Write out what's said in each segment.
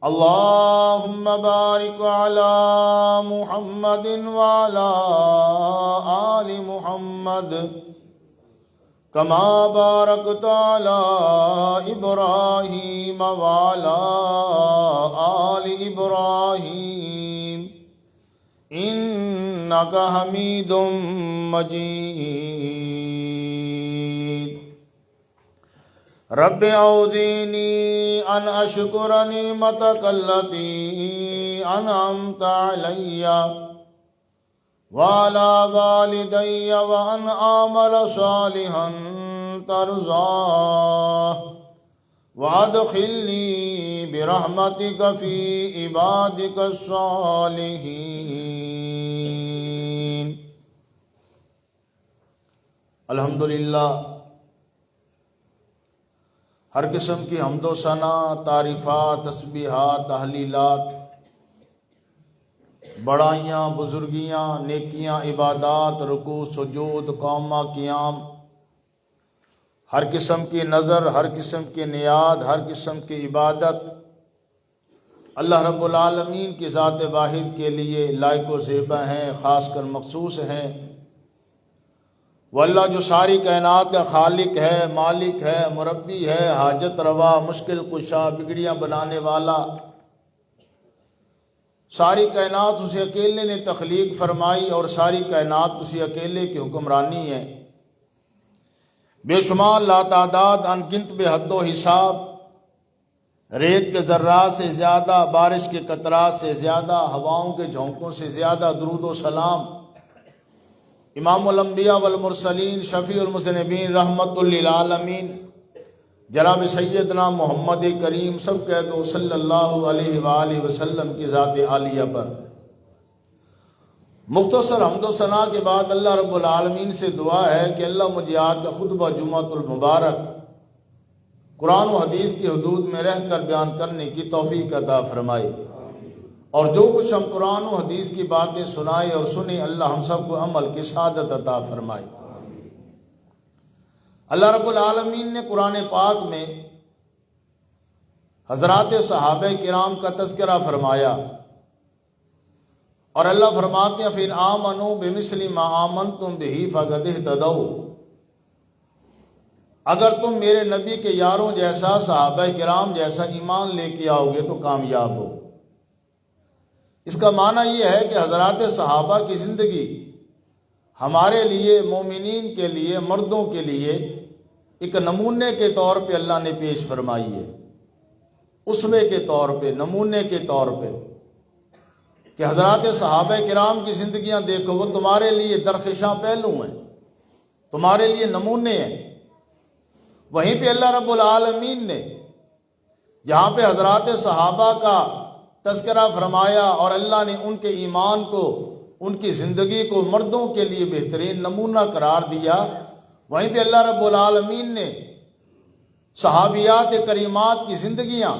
اللهم بارك على محمد وعلى آل محمد كما باركت على إبراهيم وعلى آل إبراهيم إنك حميد مجيد. رب أعوذني أن أشكر نعمتك التي أنعمت علي وعلى والدي وأن أعمل صالحا ترضاه وأدخلني برحمتك في عبادك الصالحين. الحمدللہ، ہر قسم کی حمد و ثنا، تعریفات، تسبیحات، تحلیلات، بڑائیاں، بزرگیاں، نیکیاں، عبادات، رکوع، سجود، قومہ، قیام، ہر قسم کی نظر، ہر قسم کی نیاد، ہر قسم کی عبادت اللہ رب العالمین کی ذات واحد کے لیے لائق و زیبا ہیں، خاص کر مخصوص ہیں. وہ اللہ جو ساری کائنات کا خالق ہے، مالک ہے، مربی ہے، حاجت روا، مشکل کشا، بگڑیاں بنانے والا، ساری کائنات اسے اکیلے نے تخلیق فرمائی اور ساری کائنات اسی اکیلے کی حکمرانی ہے. بے شمار، لاتعداد، انگنت، بے حد و حساب، ریت کے ذرات سے زیادہ، بارش کے قطرات سے زیادہ، ہواؤں کے جھونکوں سے زیادہ درود و سلام امام الانبیاء والمرسلین، شفیع المذنبین، رحمت للعالمین جناب سیدنا محمد کریم سب کہہ دو صلی اللہ علیہ وآلہ وسلم کی ذات عالیہ پر. مختصر حمد و ثنا کے بعد اللہ رب العالمین سے دعا ہے کہ اللہ مجھے آج کا خطبہ جمعۃ المبارک قرآن و حدیث کی حدود میں رہ کر بیان کرنے کی توفیق عطا فرمائے، اور جو کچھ ہم قرآن و حدیث کی باتیں سنائے اور سنیں اللہ ہم سب کو عمل کی سعادت عطا فرمائے. اللہ رب العالمین نے قرآن پاک میں حضرات صحابہ کرام کا تذکرہ فرمایا، اور اللہ فرماتے ہیں فَإِنْ آمَنُوا بِمِثْلِ مَا آمَنْتُمْ بِهِ فَقَدِ اهْتَدَوْا. اگر تم میرے نبی کے یاروں جیسا، صحابہ کرام جیسا ایمان لے کے آؤ گے تو کامیاب ہو. اس کا معنی یہ ہے کہ حضرات صحابہ کی زندگی ہمارے لیے، مومنین کے لیے، مردوں کے لیے ایک نمونے کے طور پہ اللہ نے پیش فرمائی ہے، اسوے کے طور پہ، نمونے کے طور پہ، کہ حضرات صحابہ کرام کی زندگیاں دیکھو، وہ تمہارے لیے درخشاں پہلو ہیں، تمہارے لیے نمونے ہیں. وہیں پہ اللہ رب العالمین نے جہاں پہ حضرات صحابہ کا تذکرہ فرمایا اور اللہ نے ان کے ایمان کو، ان کی زندگی کو مردوں کے لیے بہترین نمونہ قرار دیا، وہیں پہ اللہ رب العالمین نے صحابیات کریمات کی زندگیاں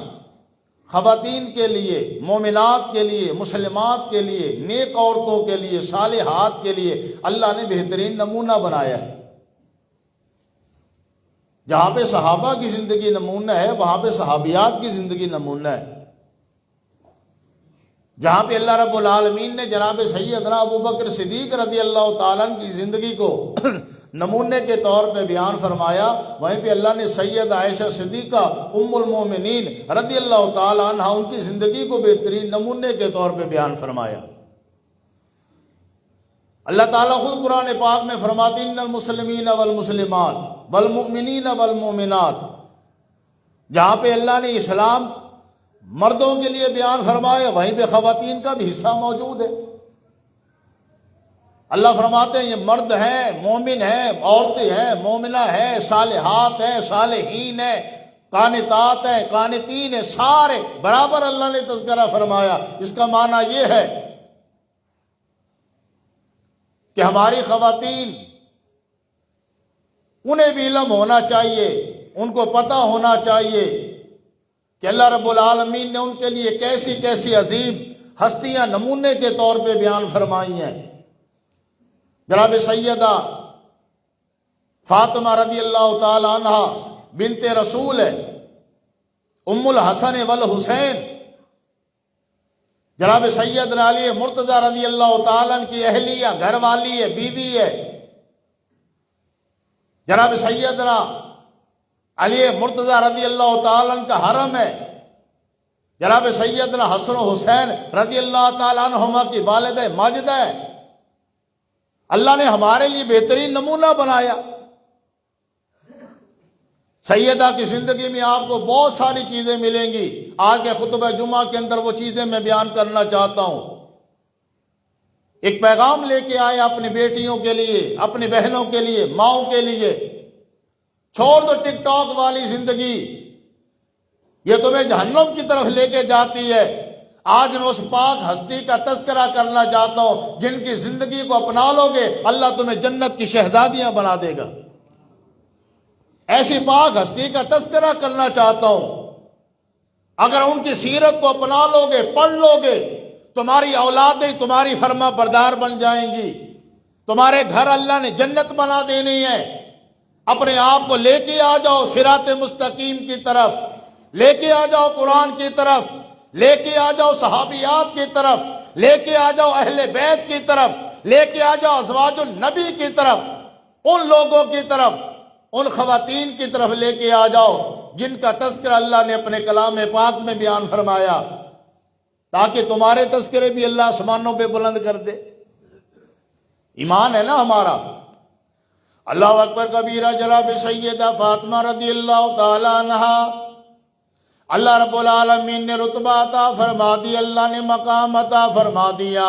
خواتین کے لیے، مومنات کے لیے، مسلمات کے لیے، نیک عورتوں کے لیے، صالحات کے لیے اللہ نے بہترین نمونہ بنایا ہے. جہاں پہ صحابہ کی زندگی نمونہ ہے وہاں پہ صحابیات کی زندگی نمونہ ہے. جہاں پہ اللہ رب العالمین نے جناب سیدنا ابوبکر صدیق رضی اللہ تعالیٰ عنہ کی زندگی کو نمونے کے طور پہ بیان فرمایا، وہیں پہ اللہ نے سید عائشہ صدیقہ ام المومنین رضی اللہ تعالیٰ عنہ ان کی زندگی کو بہترین نمونے کے طور پہ بیان فرمایا. اللہ تعالیٰ خود قرآن پاک میں فرماتے ان المسلمین والمسلمات والمؤمنین والمؤمنات. جہاں پہ اللہ نے اسلام مردوں کے لیے بیان فرمایا وہیں پہ خواتین کا بھی حصہ موجود ہے. اللہ فرماتے ہیں یہ مرد ہیں، مومن ہیں، عورتیں ہیں، مومنہ ہیں، صالحات ہیں، صالحین ہیں، قانتات ہیں، قانتین ہیں، سارے برابر اللہ نے تذکرہ فرمایا. اس کا معنی یہ ہے کہ ہماری خواتین، انہیں بھی علم ہونا چاہیے، ان کو پتہ ہونا چاہیے کہ اللہ رب العالمین نے ان کے لیے کیسی کیسی عظیم ہستیاں نمونے کے طور پہ بیان فرمائی ہیں. جناب سیدہ فاطمہ رضی اللہ تعالی عنہ بنت رسول ہے، ام الحسن والحسین جناب سیدنا علی مرتضی رضی اللہ تعالیٰ عنہ کی اہلیہ گھر والی ہے، بیوی ہے۔ جناب سیدنا علی مرتضی رضی اللہ تعالیٰ عنہ کا حرم ہے۔ جناب سیدنا حسن و حسین رضی اللہ تعالیٰ عنہما کی والدہ ماجدہ ہے۔ اللہ نے ہمارے لیے بہترین نمونہ بنایا۔ سیدہ کی زندگی میں آپ کو بہت ساری چیزیں ملیں گی۔ آج کے خطبہ جمعہ کے اندر وہ چیزیں میں بیان کرنا چاہتا ہوں۔ ایک پیغام لے کے آئے اپنی بیٹیوں کے لیے، اپنی بہنوں کے لیے، ماؤں کے لیے۔ چھوڑ دو ٹک ٹاک والی زندگی، یہ تمہیں جہنم کی طرف لے کے جاتی ہے۔ آج میں اس پاک ہستی کا تذکرہ کرنا چاہتا ہوں جن کی زندگی کو اپنا لو گے اللہ تمہیں جنت کی شہزادیاں بنا دے گا۔ ایسی پاک ہستی کا تذکرہ کرنا چاہتا ہوں، اگر ان کی سیرت کو اپنا لو گے، پڑھ لو گے، تمہاری اولادیں تمہاری فرما بردار بن جائیں گی۔ تمہارے گھر اللہ نے جنت بنا دینی ہے۔ اپنے آپ کو لے کے آ جاؤ صراط مستقیم کی طرف، لے کے آ جاؤ قرآن کی طرف، لے کے آ جاؤ صحابیات کی طرف، لے کے آ جاؤ اہل بیت کی طرف، لے کے آ جاؤ ازواج النبی کی طرف، ان لوگوں کی طرف، ان خواتین کی طرف لے کے آ جاؤ جن کا تذکرہ اللہ نے اپنے کلام پاک میں بیان فرمایا، تاکہ تمہارے تذکرے بھی اللہ آسمانوں پہ بلند کر دے۔ ایمان ہے نا ہمارا۔ اللہ اکبر کبیرہ۔ جناب سیدہ فاطمہ رضی اللہ تعالیٰ عنہ، اللہ رب العالمین نے رتبہ عطا فرما دی، اللہ نے مقام عطا فرما دیا۔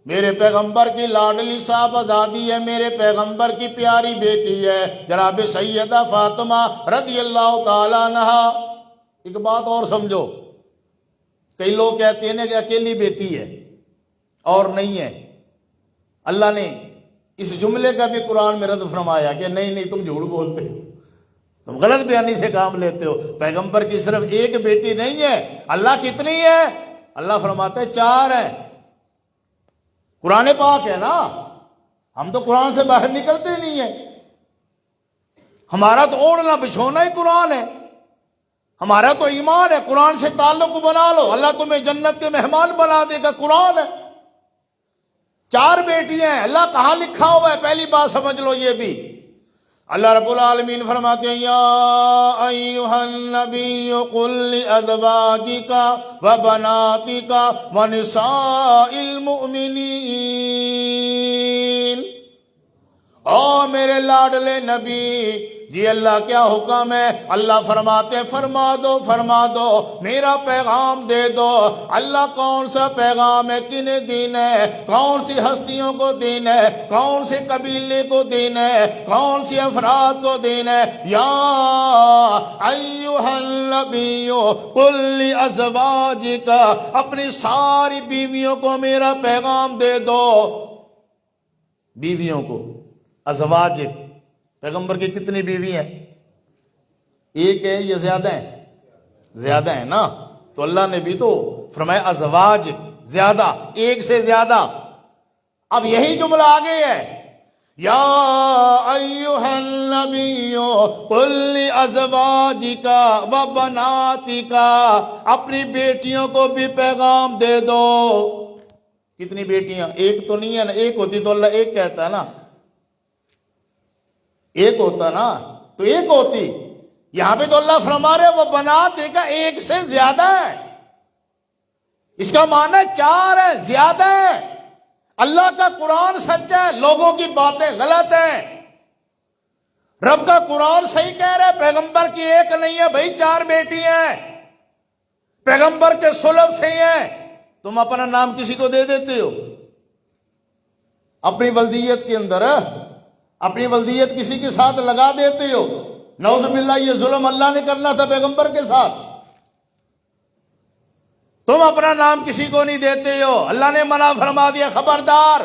میرے پیغمبر کی لاڈلی صاحبزادی ہے، میرے پیغمبر کی پیاری بیٹی ہے جناب سیدہ فاطمہ رضی اللہ تعالیٰ عنہ۔ ایک بات اور سمجھو، کئی لوگ کہتے ہیں کہ اکیلی بیٹی ہے اور نہیں ہے۔ اللہ نے اس جملے کا بھی قرآن میں رد فرمایا کہ نہیں تم جھوٹ بولتے ہو، تم غلط بیانی سے کام لیتے ہو۔ پیغمبر کی صرف ایک بیٹی نہیں ہے، اللہ کتنی ہے؟ اللہ فرماتے ہیں 4 ہیں۔ قرآن پاک ہے نا، ہم تو قرآن سے باہر نکلتے نہیں ہیں۔ ہمارا تو اوڑھنا بچھونا ہی قرآن ہے، ہمارا تو ایمان ہے۔ قرآن سے تعلق بنا لو، اللہ تمہیں جنت کے مہمان بنا دے گا، قرآن ہے۔ 4 بیٹیاں ہیں، اللہ کہاں لکھا ہوا ہے پہلی بات سمجھ لو یہ بھی۔ اللہ رب العالمین فرماتے ہیں یا ایھا النبی قل لازواجک وبناتک ونساء المؤمنین، او میرے لاڈلے نبی جی اللہ کیا حکم ہے؟ اللہ فرماتے فرما دو میرا پیغام دے دو۔ اللہ کون سا پیغام ہے؟ کنہیں دین ہے؟ کون سی ہستیوں کو دین ہے؟ کون سے قبیلے کو دین ہے؟ کون سی افراد کو دین ہے؟ یا ایھا النبی قل لازواجک، اپنی ساری بیویوں کو میرا پیغام دے دو۔ بیویوں کو، ازواجک، پیغمبر کی کتنی بیوی ہیں؟ ایک ہے یا زیادہ ہیں؟ زیادہ ہیں نا، تو اللہ نے بھی تو فرمایا ازواج، زیادہ، ایک سے زیادہ۔ اب یہی جملہ آگے ہے یا ایھا النبی قل لازواجک وبناتک، اپنی بیٹیوں کو بھی پیغام دے دو۔ کتنی بیٹیاں؟ ایک تو نہیں ہے نا، ایک ہوتی تو اللہ ایک کہتا ہے نا، ایک ہوتا نا تو ایک ہوتی۔ یہاں پہ تو اللہ فرما رہے وہ بناتے کا ایک سے زیادہ ہے، اس کا معنی 4 ہے، زیادہ ہے۔ اللہ کا قرآن سچا ہے، لوگوں کی باتیں غلط ہیں۔ رب کا قرآن صحیح کہہ رہا ہے، پیغمبر کی ایک نہیں ہے بھائی، 4 بیٹی ہیں، پیغمبر کے سلب سے ہیں۔ تم اپنا نام کسی کو دے دیتے ہو اپنی ولدیت کے اندر، اپنی ولدیت کسی کے ساتھ لگا دیتے ہو۔ نعوذ باللہ، یہ ظلم اللہ نے کرنا تھا پیغمبر کے ساتھ۔ تم اپنا نام کسی کو نہیں دیتے ہو، اللہ نے منع فرما دیا۔ خبردار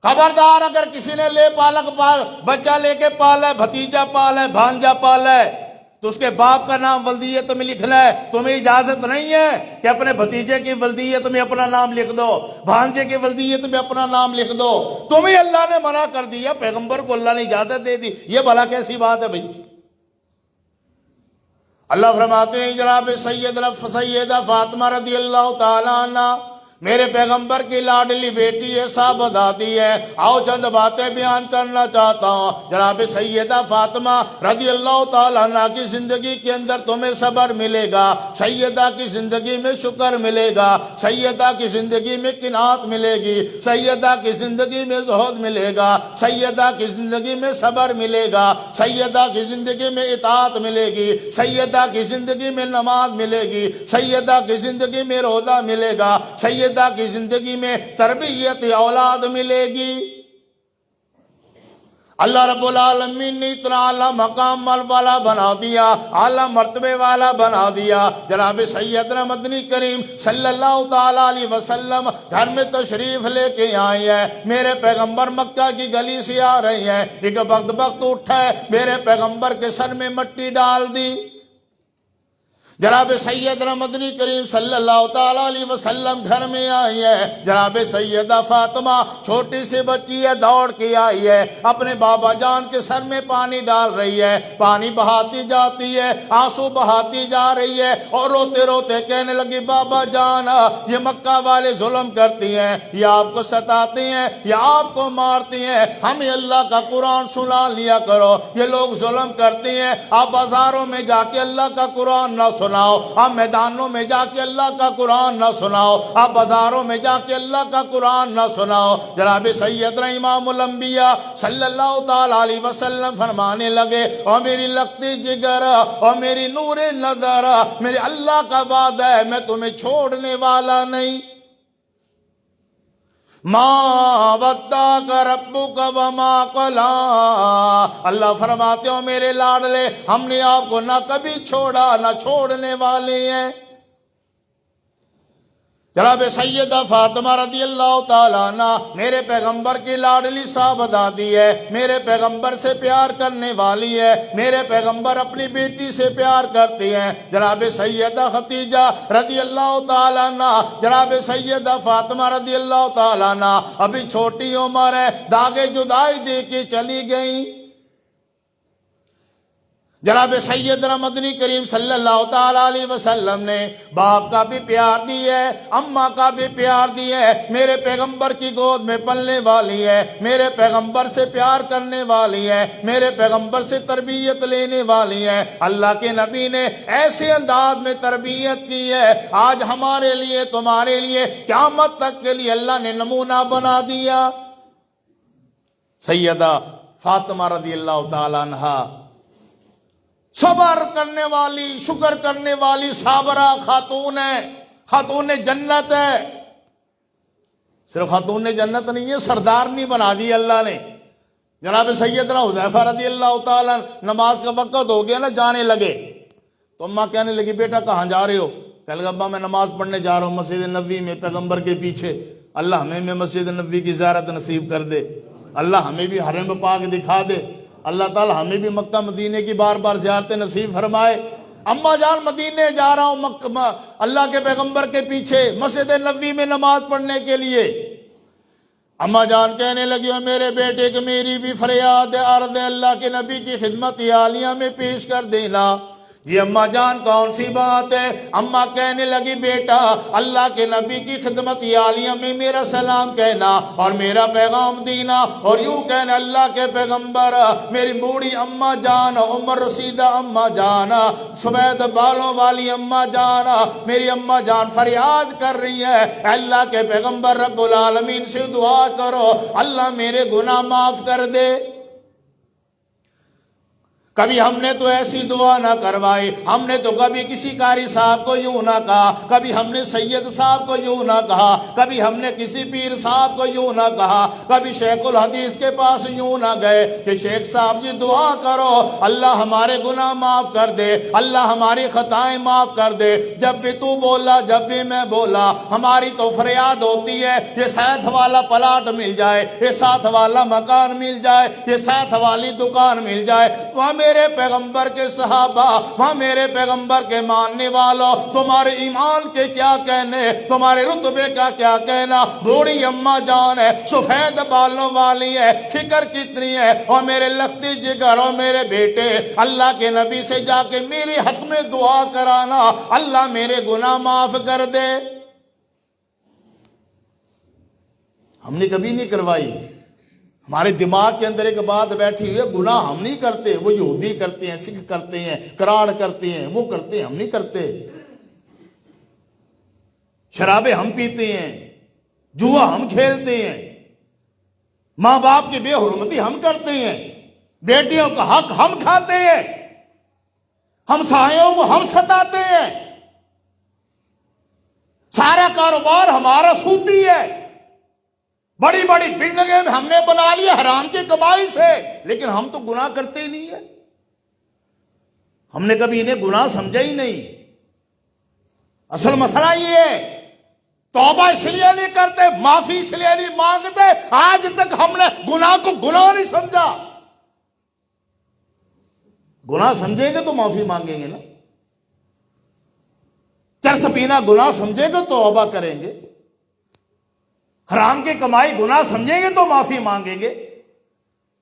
خبردار، اگر کسی نے بچہ لے کے پالا ہے، بھتیجا پالا ہے، بھانجا پالا ہے، تو اس کے باپ کا نام ولدیت میں لکھنا ہے۔ تمہیں اجازت نہیں ہے کہ اپنے بھتیجے کی ولدیت میں اپنا نام لکھ دو، بھانجے کی ولدیت میں اپنا نام لکھ دو۔ تمہیں اللہ نے منع کر دیا، پیغمبر کو اللہ نے اجازت دے دی۔ یہ بھلا کیسی بات ہے بھائی؟ اللہ فرماتے ہیں جناب سیدہ فاطمہ رضی اللہ تعالیٰ عنہ میرے پیغمبر کی لاڈلی بیٹی ہے، صاحبزادی ہے۔ آؤ چند باتیں بیان کرنا چاہتا ہوں۔ جناب سیدہ فاطمہ رضی اللہ تعالیٰ عنہ کی زندگی کے اندر تمہیں صبر ملے گا، سیدہ کی زندگی میں شکر ملے گا، سیدہ کی زندگی میں قناعت ملے گی، سیدہ کی زندگی میں زہد ملے گا، سیدہ کی زندگی میں صبر ملے گا، سیدہ کی زندگی میں اطاعت ملے گی، سیدہ کی زندگی میں نماز ملے گی، سیدہ کی زندگی میں روزہ ملے گا، سیدہ کی زندگی میں تربیت اولاد ملے گی۔ اللہ رب العالمین نے اتنا اعلیٰ مقام والا بنا دیا، اعلیٰ مرتبے والا بنا دیا۔ جناب سیدنا مدنی کریم صلی اللہ تعالیٰ علیہ وسلم گھر میں تشریف لے کے آئے ہیں۔ میرے پیغمبر مکہ کی گلی سے آ رہے ہیں، ایک بغت اٹھا ہے، میرے پیغمبر کے سر میں مٹی ڈال دی۔ جناب سیدنا مدنی کریم صلی اللہ تعالیٰ علیہ وسلم گھر میں آئی ہے۔ جناب سیدہ فاطمہ چھوٹی سی بچی ہے، دوڑ کے آئی ہے، اپنے بابا جان کے سر میں پانی ڈال رہی ہے، پانی بہاتی جاتی ہے، آنسو بہاتی جا رہی ہے، اور روتے روتے کہنے لگی بابا جان یہ مکہ والے ظلم کرتی ہیں، یہ آپ کو ستاتے ہیں، یہ آپ کو مارتی ہیں، ہمیں اللہ کا قرآن سنا لیا کرو، یہ لوگ ظلم کرتے ہیں، آپ بازاروں میں جا کے اللہ کا قرآن نہ سناؤ، آپ میدانوں میں جا کے اللہ کا قرآن نہ سناؤ، آپ بازاروں میں جا کے اللہ کا قرآن نہ سناؤ۔ جناب سیدنا امام الانبیاء صلی اللہ تعالیٰ علیہ وسلم فرمانے لگے، اور میری لگتی جگر اور میری نور نظر، میرے اللہ کا وعدہ ہے میں تمہیں چھوڑنے والا نہیں۔ ما ودعک ربک وما قلی، اللہ فرماتے ہو میرے لاڈلے ہم نے آپ کو نہ کبھی چھوڑا نہ چھوڑنے والے ہیں۔ جناب سیدہ فاطمہ رضی اللہ تعالیٰ عنہ میرے پیغمبر کی لاڈلی صاحبزادی ہے، میرے پیغمبر سے پیار کرنے والی ہے، میرے پیغمبر اپنی بیٹی سے پیار کرتے ہیں۔ جناب سیدہ خدیجہ رضی اللہ تعالیٰ عنہ، جناب سیدہ فاطمہ رضی اللہ تعالیٰ عنہ ابھی چھوٹی عمر ہے، داغ جدائی دے کے چلی گئیں۔ جناب سیدنا مدنی کریم صلی اللہ تعالیٰ علیہ وسلم نے باپ کا بھی پیار دی ہے، اماں کا بھی پیار دی ہے، میرے پیغمبر کی گود میں پلنے والی ہے، میرے پیغمبر سے پیار کرنے والی ہے، میرے پیغمبر سے تربیت لینے والی ہے۔ اللہ کے نبی نے ایسے انداز میں تربیت کی ہے، آج ہمارے لیے تمہارے لیے قیامت تک کے لیے اللہ نے نمونہ بنا دیا۔ سیدہ فاطمہ رضی اللہ تعالیٰ عنہ صبر کرنے والی، شکر کرنے والی صابرہ خاتون ہے، خاتون جنت ہے۔ صرف خاتون جنت نہیں ہے، سردار نہیں بنا دی اللہ نے۔ جناب سیدنا حذیفہ رضی اللہ تعالیٰ نماز کا وقت ہو گیا نا، جانے لگے تو اماں کہنے لگی بیٹا کہاں جا رہے ہو؟ کہنے لگا ابا میں نماز پڑھنے جا رہا ہوں مسجد نبوی میں پیغمبر کے پیچھے، اللہ ہمیں مسجد نبوی کی زیارت نصیب کر دے، اللہ ہمیں بھی حرم پاک دکھا دے، اللہ تعالیٰ ہمیں بھی مکہ مدینے کی بار بار زیارتیں نصیب فرمائے۔ اماں جان مدینے جا رہا ہوں اللہ کے پیغمبر کے پیچھے مسجد نبوی میں نماز پڑھنے کے لیے۔ اماں جان کہنے لگی ہو میرے بیٹے کہ میری بھی فریاد عرض اللہ کے نبی کی خدمت عالیہ میں پیش کر دینا۔ جی اماں جان کون سی بات ہے؟ اماں کہنے لگی بیٹا اللہ کے نبی کی خدمت عالیہ میں میرا سلام کہنا اور میرا پیغام دینا، اور یوں کہنا اللہ کے پیغمبر میری بوڑھی اماں جان، عمر رسیدہ اماں جان، سفید بالوں والی اماں جان، میری اماں جان فریاد کر رہی ہے، اللہ کے پیغمبر رب العالمین سے دعا کرو اللہ میرے گناہ معاف کر دے۔ کبھی ہم نے تو ایسی دعا نہ کروائی، ہم نے تو کبھی کسی قاری صاحب کو یوں نہ کہا، کبھی ہم نے سید صاحب کو یوں نہ کہا، کبھی ہم نے کسی پیر صاحب کو یوں نہ کہا، کبھی شیخ الحدیث کے پاس یوں نہ گئے کہ شیخ صاحب جی دعا کرو اللہ ہمارے گناہ معاف کر دے، اللہ ہماری خطائیں معاف کر دے۔ جب بھی تو بولا، جب بھی میں بولا، ہماری تو فریاد ہوتی ہے یہ ساتھ والا پلاٹ مل جائے، یہ ساتھ والا مکان مل جائے، یہ ساتھ والی دکان مل جائے، تو ہمیں میرے پیغمبر کے صحابہ، وہاں میرے پیغمبر کے ماننے والوں، تمہارے ایمان کے کیا کہنے، تمہارے رتبے کا کیا کہنا، بوڑھی اماں جان ہے، سفید بالوں والی ہے، فکر کتنی ہے، اور میرے لختی جگر اور میرے بیٹے اللہ کے نبی سے جا کے میرے حق میں دعا کرانا، اللہ میرے گناہ معاف کر دے۔ ہم نے کبھی نہیں کروائی، ہمارے دماغ کے اندر ایک بات بیٹھی ہوئی ہے، گناہ ہم نہیں کرتے، وہ یہودی کرتے ہیں، سکھ کرتے ہیں، کراڑ کرتے ہیں، وہ کرتے ہیں، ہم نہیں کرتے۔ شرابیں ہم پیتے ہیں، جوا ہم کھیلتے ہیں، ماں باپ کی بے حرمتی ہم کرتے ہیں، بیٹیوں کا حق ہم کھاتے ہیں، ہمسایوں کو ہم ستاتے ہیں، سارا کاروبار ہمارا سودی ہے، بڑی بڑی بلڈنگیں ہم نے بنا لی حرام کی کمائی سے، لیکن ہم تو گناہ کرتے ہی نہیں ہیں۔ ہم نے کبھی انہیں گناہ سمجھا ہی نہیں۔ اصل مسئلہ یہ ہے، توبہ اس لیے نہیں کرتے، معافی اس لیے نہیں مانگتے، آج تک ہم نے گناہ کو گناہ نہیں سمجھا۔ گناہ سمجھیں گے تو معافی مانگیں گے نا، چرس پینا گناہ سمجھیں گے تو توبہ کریں گے، حرام کی کمائی گناہ سمجھیں گے تو معافی مانگیں گے۔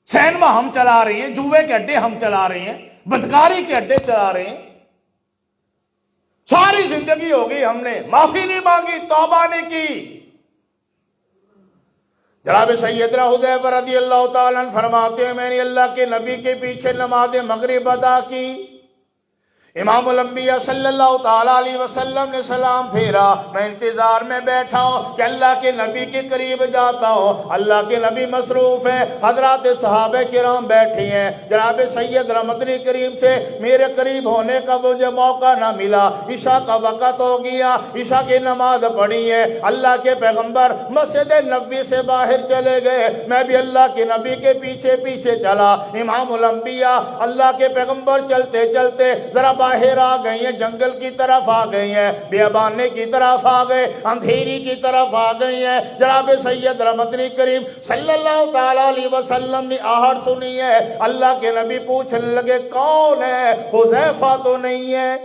سینما ہم چلا رہے ہیں، جوے کے اڈے ہم چلا رہے ہیں، بدکاری کے اڈے چلا رہے ہیں، ساری زندگی ہو گئی ہم نے معافی نہیں مانگی، توبہ نہیں کی۔ جناب سیدنا حذیفہ رضی اللہ تعالیٰ عنہ فرماتے ہیں، میں نے اللہ کے نبی کے پیچھے نماز مغرب ادا کی، امام الانبیاء صلی اللہ تعالیٰ علیہ وسلم نے سلام پھیرا، میں انتظار میں بیٹھا ہوں کہ اللہ کے نبی کے قریب جاتا ہوں، اللہ کے نبی مصروف ہیں، حضرات صحابہ کرام بیٹھے ہیں، جناب سیدنا مدنی کریم سے میرے قریب ہونے کا مجھے موقع نہ ملا، عشاء کا وقت ہو گیا، عشاء کی نماز پڑھی ہے، اللہ کے پیغمبر مسجد نبوی سے باہر چلے گئے، میں بھی اللہ کے نبی کے پیچھے پیچھے چلا، امام الانبیاء اللہ کے پیغمبر چلتے چلتے ذرا باہر آ گئی ہیں، جنگل کی طرف آ گئی ہیں، بیابانے کی طرف آ گئے، اندھیری کی طرف آ گئی ہیں، جناب سیدنا مدنی کریم صلی اللہ تعالیٰ علیہ وسلم نے آہٹ سنی ہے، اللہ کے نبی پوچھنے لگے کون ہے؟ حذیفہ تو نہیں ہے؟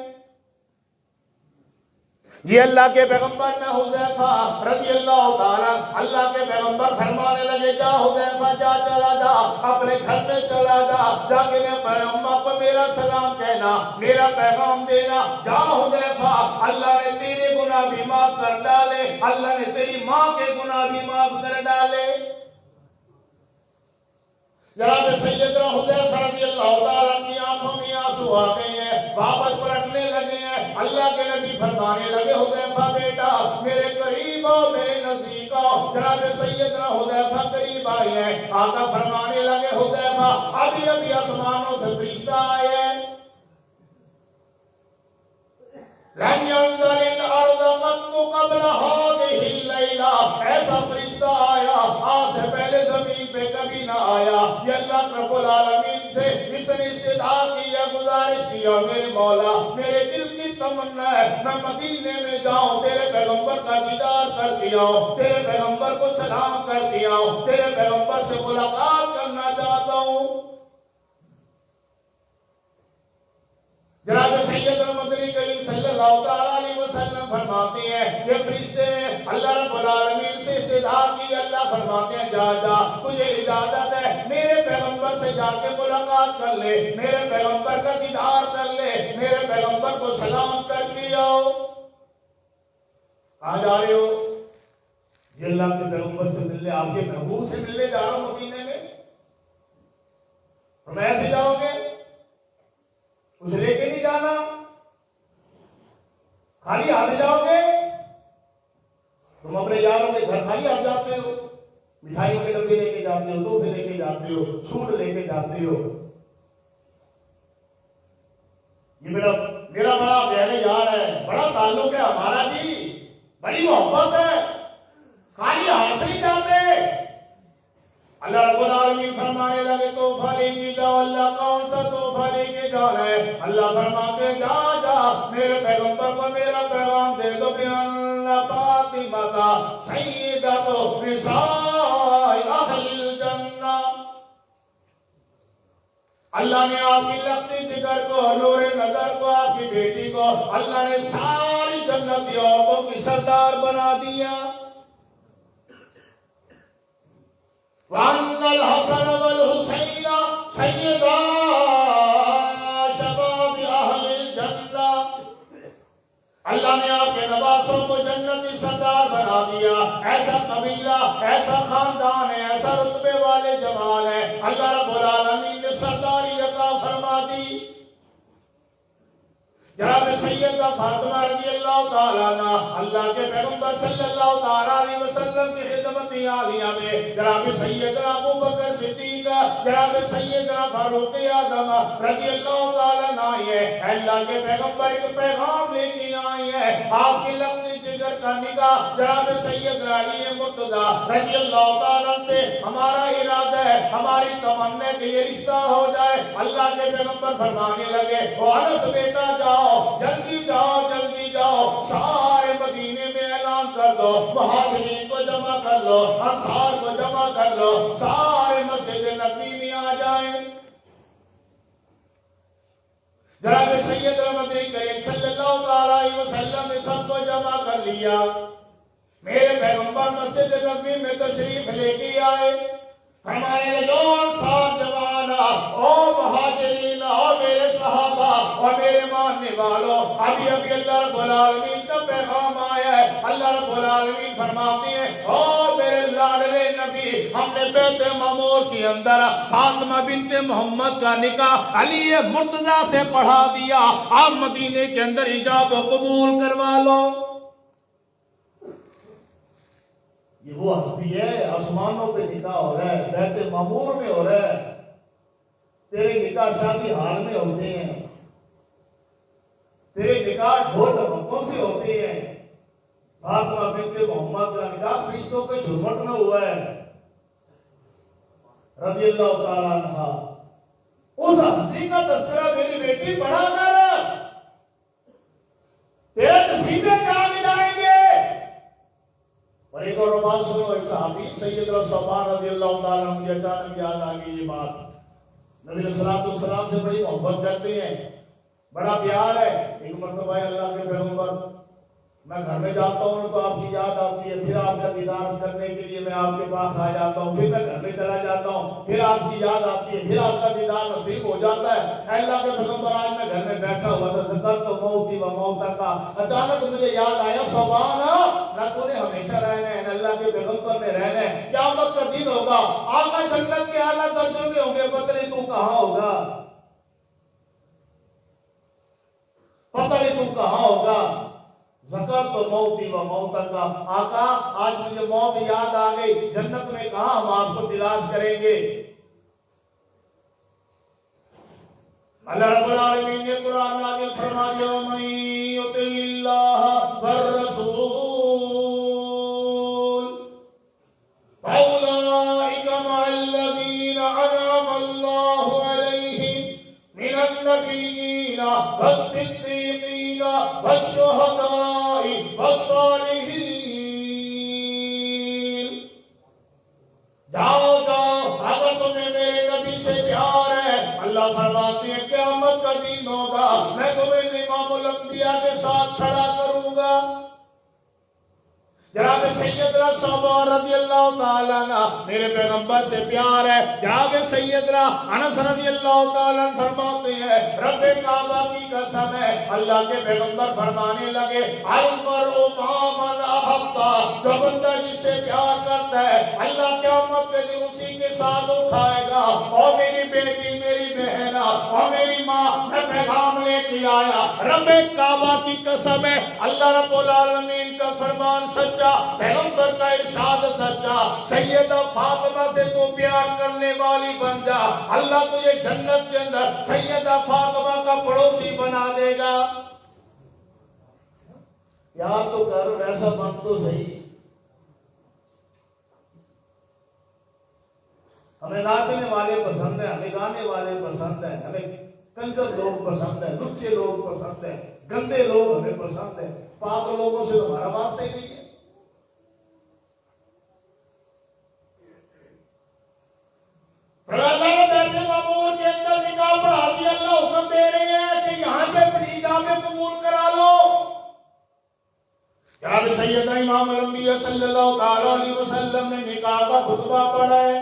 یہ اللہ کے پیغمبر میں حذیفہ رضی اللہ تعالیٰ، اللہ کے پیغمبر فرمانے لگے جا حذیفہ جا، چلا جا اپنے گھر میں چلا جا، جا کے اپنے اماں کو میرا سلام کہنا، میرا پیغام دینا، جا حذیفہ، اللہ نے تیرے گناہ بھی معاف کر ڈالے، اللہ نے تیری ماں کے گناہ بھی معاف کر ڈالے۔ جناب سیدنا حذیفہ رضی اللہ تعالیٰ کی آنکھوں میں آنسو آ گئے ہیں، واپس پلٹنے لگے ہیں، اللہ کے نبی فرمانے لگے حذیفہ بیٹا میرے قریب آؤ، میرے نزدیک آؤ۔ جناب سیدنا حذیفہ قریب آئے ہیں، آقا فرمانے لگے حذیفہ ابھی ابھی آسمانوں سے فرشتہ آئے ہیں، لن ينزل الارض قط قبل هذه الليلہ، ایسا فرشتہ آیا آج سے پہلے زمین پہ کبھی نہ آیا۔ یہ اللہ رب العالمین سے اس نے استدعا کیا، گزارش کیا، میرے مولا میرے دل کی تمنا ہے میں مدینے میں جاؤں، تیرے پیغمبر کا دیدار کر کے آؤں، تیرے پیغمبر کو سلام کر کے آؤں، تیرے پیغمبر سے ملاقات کرنا چاہتا ہوں۔ جناب سیدنا مدنی کریم صلی اللہ تعالیٰ علیہ وسلم فرماتے ہیں یہ فرشتے نے اللہ رب العالمین سے استدعا کی، اللہ فرماتے ہیں جا جا تجھے اجازت ہے، میرے پیغمبر سے جا کے ملاقات کر لے، میرے پیغمبر کا دیدار کر لے، میرے پیغمبر کو سلام کر کے آؤ۔ کہاں جا رہے ہو؟ یہ اللہ کے پیغمبر سے ملنے، آپ کے محبوب سے ملنے جا رہا ہوں مدینے میں، تم ایسے جاؤ گے؟ کچھ لے کے نہیں جانا، خالی ہاتھ جاؤ گے؟ تم اپنے یاروں کے گھر خالی ہاتھ جاتے ہو، مٹھائیوں کے ڈبے لے کے جاتے ہو، تحفے لے کے جاتے ہو، سوٹ لے کے جاتے ہو۔ یہ میرا بڑا گہرا یار ہے، بڑا تعلق ہے ہمارا جی، بڑی محبت ہے، خالی ہاتھ نہیں جاتے۔ اللہ رب العالمین فرمانے لگے تحفہ لے کے جاؤ، اللہ کون سا تحفہ لے کے جانا ہے؟ اللہ فرماتے جا جا میرے پیغمبر کو میرا پیغام دے دو، بِأَنَّ فاطمہ سیدۃ نساء اہل الجنہ، اللہ نے آپ کی لقتی جگر کو، نور نظر کو، آپ کی بیٹی کو اللہ نے ساری جنتی عورتوں کی سردار بنا دیا. وَأَنَّ الْحَسَنَ وَالْحُسَيْنَ سَيِّدَا شَبَابِ أَهْلِ الْجَنَّةِ. اللہ نے آپ کے نواسوں کو جنتی سردار بنا دیا. ایسا قبیلہ، ایسا خاندان ہے، ایسا رتبے والے جمال ہے، اللہ رب العالمین نے سرداری عطا فرما دی. جناب سیدہ فاطمہ رضی اللہ تعالیٰ عنہ اللہ کے پیغمبر صلی اللہ تعالیٰ علیہ وسلم کی خدمت عالیہ میں جناب سیدنا ابو بکر صدیق، جناب سیدنا فاروق اعظم رضی اللہ تعالیٰ عنہ یہ اللہ کے پیغمبر ایک پیغام لے کے آئی ہے. آپ کی لقتی جگر کا نکاح جناب سیدنا علی مرتضی رضی اللہ تعالیٰ سے ہمارا ارادہ ہے، ہماری تمنا ہے کہ یہ رشتہ ہو جائے. اللہ کے پیغمبر فرمانے لگے، او انس بیٹا جاؤ، جلدی جاؤ، جلدی جاؤ، سارے مدینے میں اعلان کر دو، مہاجرین کو جمع کر لو، انصار کو جمع کر لو، سارے مسجد نبی میں آ جائیں. جناب سیدنا مدنی کریم صلی اللہ تعالیٰ علیہ وسلم نے سب کو جمع کر لیا. میرے پیغمبر مسجد نبی میں تشریف لے کے آئے. ہمارے لوگ ساتھ جوانا، او مہاجرین، او میرے صحابہ، او میرے ماننے والوں، ابھی ابھی اللہ رب العالمین کا پیغام آیا ہے. اللہ رب العالمین فرماتے ہیں، او میرے لاڈلے نبی، ہم نے بیت معمور کے اندر فاطمہ بنت محمد کا نکاح علی مرتضیٰ سے پڑھا دیا. آپ مدینے کے اندر ایجاب و قبول کروا لو. یہ وہ ہستی ہے، آسمانوں پہ نکاح ہو رہا ہے، بیت معمور میں ہو رہا ہے. تیرے نکاح شادی ہال میں ہوتے ہیں، تیرے نکاح ڈھول ڈھمکوں سے ہوتے ہیں. فاطمہ بنت محمد کا نکاح فرشتوں کے جھرمٹ میں ہوا ہے رضی اللہ تعالیٰ عنہ. اس ہستی کا تذکرہ میری بیٹی پڑھا کر، تیرے نصیبیں جاگ جائیں گے. اور ایک اور بات سنو، ایک صحابی سیدنا صوبان رضی اللہ تعالیٰ عنہ مجھے اچانک یاد آ گئی یہ بات. نبی علیہ السلام سے بڑی محبت کرتے ہیں، بڑا پیار ہے. ایک مرتبہ اللہ کے پیغمبر، میں گھر میں جاتا ہوں تو آپ کی یاد آتی ہے، پھر آپ کا دیدار کرنے کے لیے میں آپ کے پاس آ جاتا ہوں، پھر میں گھر میں چلا جاتا ہوں، پھر آپ کی یاد آتی ہے، پھر آپ کا دیدار نصیب ہو جاتا ہے. اللہ کے پیغمبر آج میں گھر میں بیٹھا ہوا تھا، ذکرت موتی و موتا کا، اچانک مجھے یاد آیا صوبان، نہ تو نے ہمیشہ رہنا ہے، نہ اللہ کے پیغمبر نے رہنا ہے. قیامت کا دن ہوگا، آقا جنت کے اعلیٰ درجوں میں ہوں گے، پتہ نہیں تو کہاں ہوگا، پتہ نہیں تو کہاں ہوگا. ذکرت موتی و موتا کا، آقا آج مجھے موت یاد آ گئی، جنت میں کہاں ہم آپ کو تلاش کریں گے. اللہ رب العالمین نے قرآن نازل فرما دیا، وَمَن يُطِعِ اللَّهَ وَالرَّسُولَ فَأُولَٰئِكَ مَعَ الَّذِينَ أَنْعَمَ اللَّهُ عَلَيْهِم مِّنَ النَّبِيِّينَ وَالصِّدِّيقِينَ وَالشُّهَدَاءِ وَالصَّالِحِينَ. جاؤ جاؤ، اگر تمہیں میرے نبی سے پیار ہے، اللہ فرماتے ہیں قیامت کا دن ہوگا، میں تمہیں امام الانبیاء کے ساتھ کھڑا کروں گا. جناب سیدنا صوبان رضی اللہ تعالیٰ عنہ میرے پیغمبر سے پیار ہے. جناب سیدنا انس رضی اللہ تعالیٰ عنہ فرماتے ہیں، رب کعبہ کی قسم ہے، اللہ کے پیغمبر فرمانے لگے، المرء مع من احب، جو بندہ جس سے پیار کرتا ہے اللہ قیامت کے دن اسی کے ساتھ اٹھائے گا. اور میری بیٹی، میری بہن اور میری ماں، میں پیغام لے کے آیا، رب کعبہ کی قسم ہے، اللہ رب العالمین کا فرمان سچا، پیغمبر کا ارشاد سچا، سیدہ فاطمہ سے تو پیار کرنے والی بن جا، اللہ تجھے جنت کے اندر سیدہ فاطمہ کا پڑوسی بنا دے گا. پیار تو کر، ویسا بن تو صحیح. ہمیں ناچنے والے پسند ہیں، ہمیں گانے والے پسند ہیں، ہمیں کنجر لوگ پسند ہیں، لچے لوگ پسند ہیں، گندے لوگ ہمیں پسند ہیں. پاک لوگوں سے ہمارا واسطہ ہی نہیں ہے. اللہ نے بیت معمور کے اندر نکاح سیدنا امام الانبیاء صلی اللہ تعالیٰ علیہ وسلم نے نکاح کا خطبہ پڑھا ہے.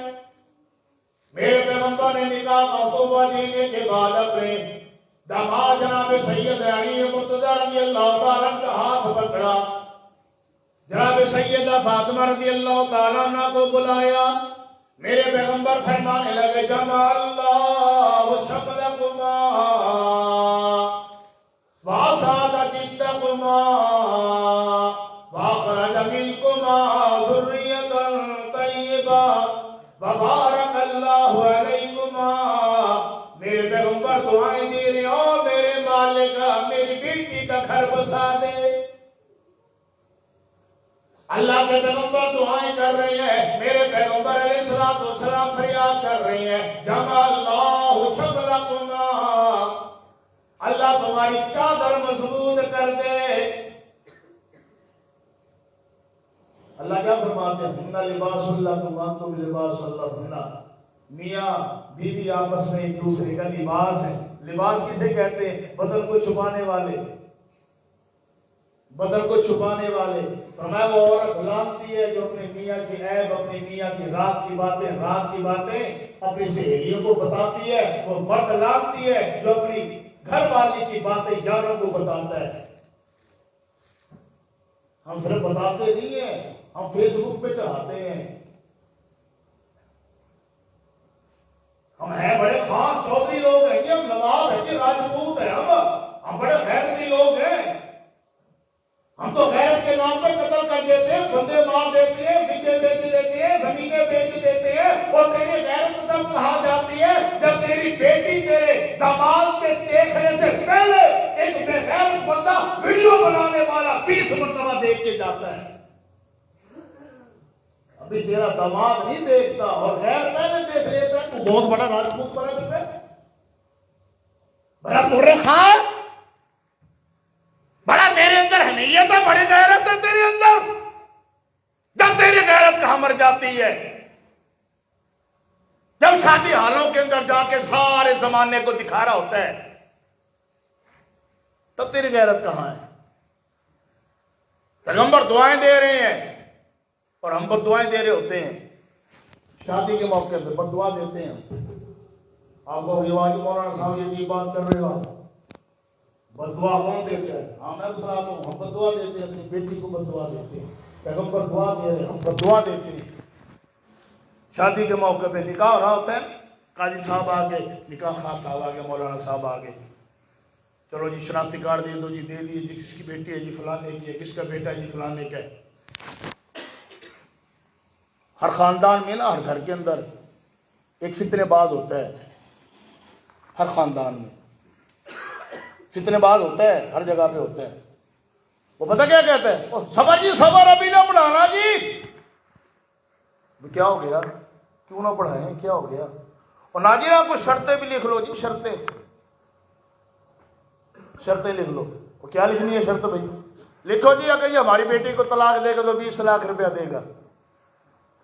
میرے پیغمبر نے نکاح کا خطبہ دینے کے بعد اپنے داماد جناب سید علی مرتضی رضی اللہ تعالیٰ کا ہاتھ پکڑا. جناب سیدہ فاطمہ رضی اللہ تعالیٰ عنہ کو بلایا. میرے پیغمبر فرمانے لگے جمع اللہ شملکما واسعد جدکما واخرج منکما ذریۃ طیبہ وبارک اللہ علیکما. میرے پیغمبر دعائیں دے رہے ہو میرے مالک میری بیٹی کا گھر بسا دے. اللہ کے پیغمبر دعائیں کر رہے ہیں. میرے پیغمبر علیہ الصلوۃ والسلام فریاد کر رہے ہیں جمع اللہ شملکما اللہ تمہاری چادر مضبوط کر دے. اللہ کیا فرماتے ہیں ہن لباس لکم وانتم لباس لہن. میاں بیوی آپس میں ایک دوسرے کا لباس ہے. لباس کسے کہتے ہیں؟ بدن کو چھپانے والے. بدن کو چھپانے والے. فرمایا وہ عورت لانتی ہے جو اپنے میاں کی عیب اپنی میاں کی رات کی باتیں اپنی سہیلیوں کو بتاتی ہے. وہ مرد لانتی ہے جو اپنی گھر والی کی باتیں یاروں کو بتاتا ہے. ہم صرف بتاتے نہیں ہیں ہم فیس بک پہ چڑھاتے ہیں. ہم ہیں بڑے خان چودھری لوگ ہیں کہ ہم نواب ہیں کہ راجپوت ہیں. ہم بڑے غیرتی لوگ ہیں. ہم تو غیرت کے نام پر قتل کر دیتے ہیں بندے مار دیتے ہیں بکے بیچ دیتے ہیں زمینیں بیچ دیتے ہیں. اور تیری غیرت تب کہاں جاتی ہے جب تیری بیٹی تیرے داماد کے دیکھنے سے پہلے ایک بے غیرت بندہ ویڈیو بنانے والا 20 مرتبہ دیکھ کے جاتا ہے. ابھی تیرا داماد نہیں دیکھتا اور غیر پہلے دیکھ لیتا ہے. تو بہت بڑا راجپوت بنا کرتا ہے بڑا مرے خان بڑا تیرے اندر حمیت ہے بڑی غیرت ہے تیرے اندر. جب تیری غیرت کہاں مر جاتی ہے جب شادی حالوں کے اندر جا کے سارے زمانے کو دکھا رہا ہوتا ہے تب تیری غیرت کہاں ہے؟ پیغمبر دعائیں دے رہے ہیں اور ہم بد دعائیں دے رہے ہوتے ہیں. شادی کے موقع پہ بد دعا دیتے ہیں. آپ کو رواج مولانا صاحب یہ جی بات کر رہے ہو بد دعا کون دیتا ہے؟ ہاں میں بتا رہا ہوں ہم بد دعا دیتے ہیں. اپنی بیٹی کو بد دعا دیتے ہیں. پیغمبر دعا دے رہے ہیں ہم بد دعا دیتے ہیں. شادی کے موقع پہ نکاح ہو رہا ہوتا ہے قاضی صاحب آگے نکاح خاص صاحب آگے مولانا صاحب آگے چلو جی شناختی کارڈ دے دو جی دے دیے جی کس کی بیٹی ہے جی فلانے کی ہے کس کا بیٹا ہے جی فلانے کا ہے. ہر خاندان میں نا ہر گھر کے اندر ایک فتنے باز ہوتا ہے. ہر خاندان میں فتنے باز ہوتا ہے ہر جگہ پہ ہوتا ہے. وہ پتہ کیا کہتا ہے صبر جی صبر ابھی نہ پڑھانا جی. کیا ہو گیا کیوں نہ پڑھائیں کیا ہو گیا. اور ناجی آپ کو شرطیں بھی لکھ لو جی شرطیں لکھ لو. وہ کیا لکھنی ہے شرط بھائی لکھو جی اگر یہ ہماری بیٹی کو طلاق دے گا تو 20 لاکھ روپیہ دے گا.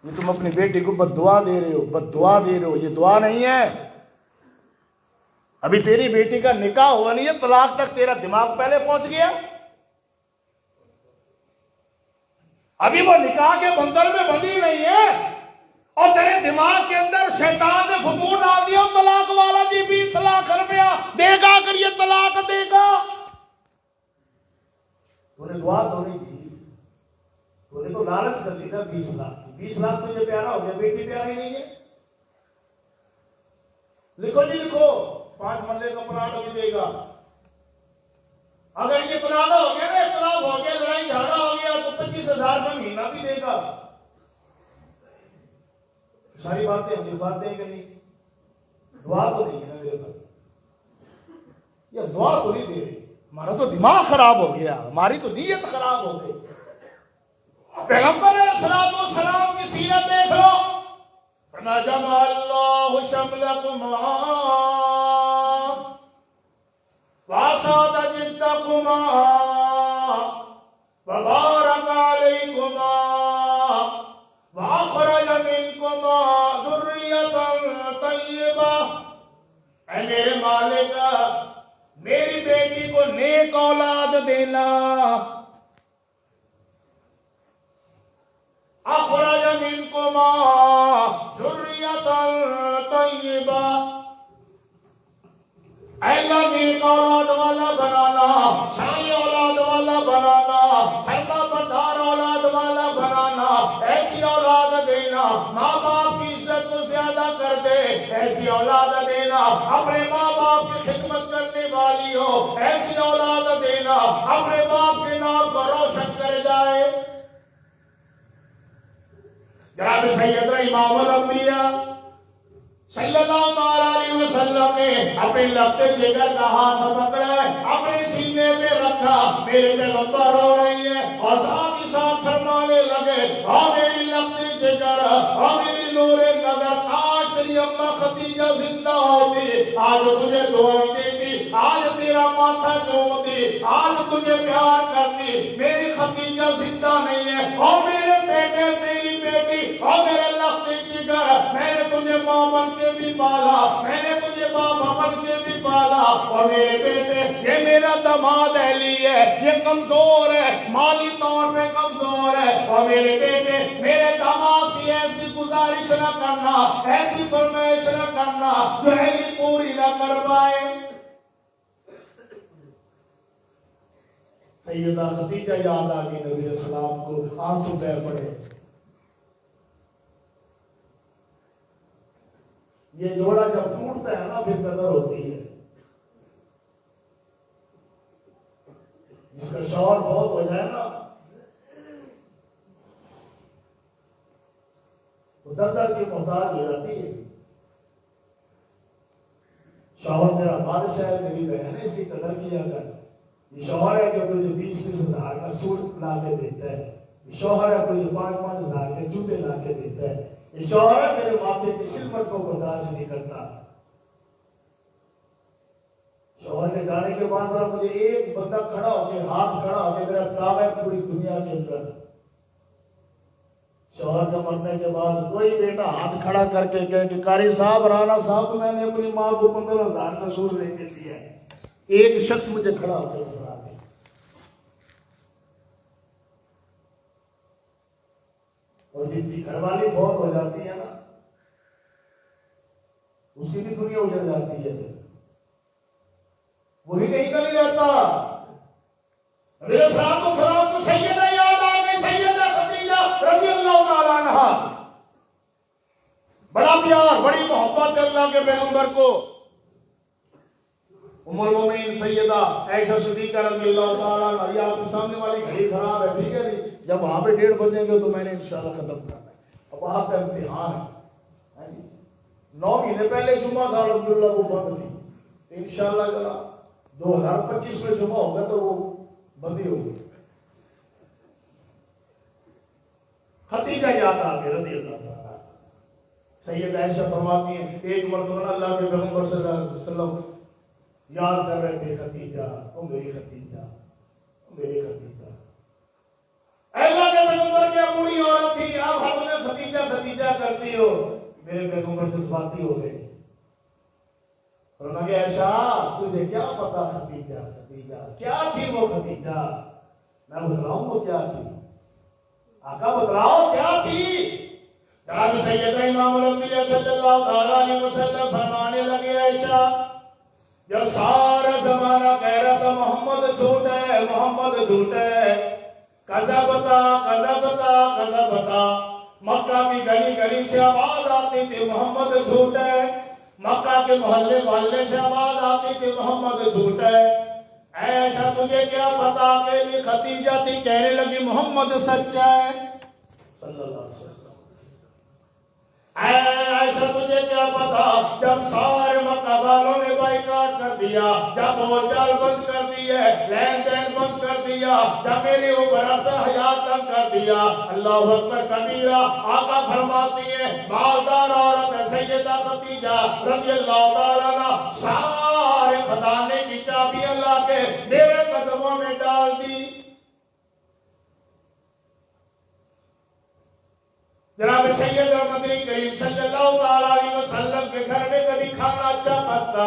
یہ تم اپنی بیٹی کو بد دعا دے رہے ہو بد دعا دے رہے ہو. یہ دعا نہیں ہے. ابھی تیری بیٹی کا نکاح ہوا نہیں ہے طلاق تک تیرا دماغ پہلے پہنچ گیا. ابھی وہ نکاح کے بندر میں بندھی نہیں ہے اور تیرے دماغ کے اندر شیطان نے فطور ڈال دیا طلاق والا جی 20 لاکھ روپیہ دے گا اگر یہ طلاق دے گا. تو نے دعا تو نہیں کی. تو نے تو لالچ کر دی نا 20 لاکھ تجھے پیارا ہو گیا بیٹی پیاری نہیں ہے. لکھو جی لکھو 5 مرلے کا پلاٹ بھی دے گا. اگر یہ پلاٹ ہو گیا نا اختلاف ہو گیا لڑائی جھگڑا ہو گیا تو 25,000 کا مہینہ بھی دے گا. ساری باتیں ہم باتیں کہ نہیں دعا تو نہیں ہے نا میرے پاس. یہ دعا تو نہیں دے رہی. ہمارا تو دماغ خراب ہو گیا ہماری تو نیت خراب ہو گئی. پیغمبر علیہ السلام کی سیرت دیکھ لو. جمع اللہ شملکما واسعد جدکما وبارک علیکما واخرج منکما ذریۃ طیبہ. اے میرے مالک میری بیٹی کو نیک اولاد دینا. اخرج منکما ذریۃ طیبہ، اے اللہ نیک اولاد والا بنانا، صالح اولاد والا بنانا، فرما بردار اولاد والا بنانا، ایسی اولاد دینا ماں باپ کی عزت کو زیادہ کر دے، ایسی اولاد دینا اپنے ماں باپ کی خدمت کرنے والی ہو، ایسی اولاد دینا اپنے باپ کے نام کو روشن کر جائے۔ جناب سیدنا امام الانبیاء صلی اللہ علیہ وسلم نے اپنے لبتے جگر کا ہاتھ پکڑا، اپنے سینے پہ رکھا، میرے پیغمبر ہو رہی ہے، اور ساتھ ہی ساتھ فرمانے لگے، اور میری لبتے جگر، اور میری نور نظر، آج تیری اماں خدیجہ زندہ ہوتی، آج تجھے دعائیں دیتی، آج تیرا ماتھا چومتی، آج تجھے پیار کرتی، میری خدیجہ زندہ نہیں ہے، اور میرے بیٹے تیری بیٹی، اور میرے لبتے جگر، میں نے تجھے ماں بن کے بھی پالا، میں نے تجھے بابا بن کے بھی پالا، اور میرے بیٹے یہ میرا داماد اہلی ہے، یہ کمزور ہے، مالی طور پہ کمزور ہے، اور میرے بیٹے میرے داماد سے ایسی گزارش نہ کرنا، ایسی فرمائش نہ کرنا جو اہلی پوری نہ کر پائے۔ سیدہ خدیجہ یاد آ گئی نبی علیہ السلام کو، آنسو بہہ پڑے۔ یہ جوڑا جب ٹوٹتا ہے نا پھر قدر ہوتی ہے، جس کا شوہر بہت ہو جائے نا تو در در کی محتاج ہو جاتی ہے۔ شوہر میرا بادشاہ ہے، میری بہن ہے، اس کی قدر کیا کر۔ یہ شوہر ہے جو تجھے 20-20 ہزار کا سوٹ لا کے دیتا ہے، یہ شوہر ہے تجھے 5-5 ہزار کے جوتے لا کے دیتا ہے، یہ شوہر ہے تیرے ماتھے کی سلمٹ کو برداشت نہیں کرتا۔ شوہر کے جانے کے بعد مجھے ایک بندہ کھڑا ہو کے، ہاتھ کھڑا ہو کے میرا کام ہے پوری دنیا کے اندر۔ شوہر کے مرنے کے بعد کوئی بیٹا ہاتھ کھڑا کر کے کہے کہ قاری صاحب، رانا صاحب، میں نے اپنی ماں کو 15 ہزار کا سوٹ لے کے دیا ہے، ایک شخص مجھے کھڑا ہو کے بتا دے۔ اور جن کی گھر والی بہت ہو جاتی ہے نا، اس کی بھی دنیا اجڑ جاتی ہے، وہی نہیں کلی رہتا۔ میرے سلام کو سیدہ یاد آ گئی، سیدہ خدیجہ رضی اللہ تعالیٰ عنہا، بڑا پیار، بڑی محبت اللہ کے پیغمبر کو۔ ام المومنین سیدہ عائشہ صدیقہ رضی اللہ تعالیٰ عنہا، یہ آپ کے سامنے والی گھڑی خراب ہے، ٹھیک ہے جی، جب وہاں پہ 1:30 بجیں گے تو میں نے انشاءاللہ ختم کرنا ہے، اب آپ کا امتحان ہے۔ 9 مہینے پہلے جمعہ تھا، الحمدللہ وہ بند تھی، انشاءاللہ جلا 2025 میں جمعہ ہوگا تو وہ بندی ہوگی۔ خدیجہ یاد آ گئی رضی اللہ تعالیٰ۔ سید عائشہ فرماتی ہیں ایک مرتبہ اللہ کے پیغمبر صلی اللہ علیہ وسلم یاد کر رہے تھے، خدیجہ، او میری خدیجہ، او میری خدیجہ۔ اللہ کے پیغمبر کیا بوڑھی عورت تھی، آپ ہر وقت خدیجہ خدیجہ کرتی ہو۔ میرے پیغمبر جذباتی ہو گئے، فرمایا کہ عائشہ تجھے کیا پتا خدیجہ خدیجہ کیا تھی، وہ خدیجہ میں بتلاؤں وہ کیا تھی، آقا بتلاؤ کیا تھی۔ جناب سیدنا امام الانبیاء صلی اللہ علیہ وسلم فرمانے لگے، عائشہ جب سارا زمانہ کہہ رہا تھا محمد جھوٹ ہے، محمد جھوٹ ہے، کذبتا کذبتا کذبتا، مکہ کی گلی گلی سے آواز آتی تھی محمد جھوٹ ہے، مکہ کے محلے محلے سے آواز آتی تھی محمد جھوٹ ہے۔ ایسا تجھے کیا پتا کہ یہ خدیجہ تھی، کہنے لگی محمد سچا ہے صلی اللہ علیہ وسلم۔ ایسا تجھے کیا پتا جب سارے مکہ والوں نے بائیکاٹ کر دیا، جب بول چال بند کر دیے، لین دین بند کر دیا، جب میری اوپر سے حیات تنگ کر دیا، اللہ اکبر کبیرہ، آقا فرماتی ہے مالدار عورت ہے سیدہ خدیجہ رضی اللہ تعالیٰ عنہ، سارے خزانے کی چابی اللہ کے میرے قدموں میں ڈال دی۔ جناب سید مدنی کریم صلی اللہ علیہ وسلم کے گھر میں کبھی کھانا اچھا پکتا،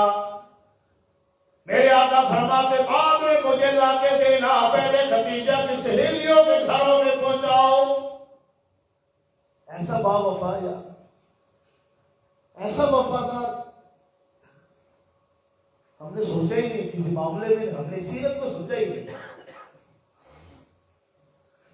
میرے آقا فرماتے بعد میں مجھے لا کے دینا، پہلے خدیجہ کی سہیلیوں کے گھروں میں پہنچاؤ۔ ایسا با وفا یا ایسا وفادار ہم نے سوچا ہی نہیں کسی معاملے میں، ہم نے سیرت کو سوچا ہی نہیں.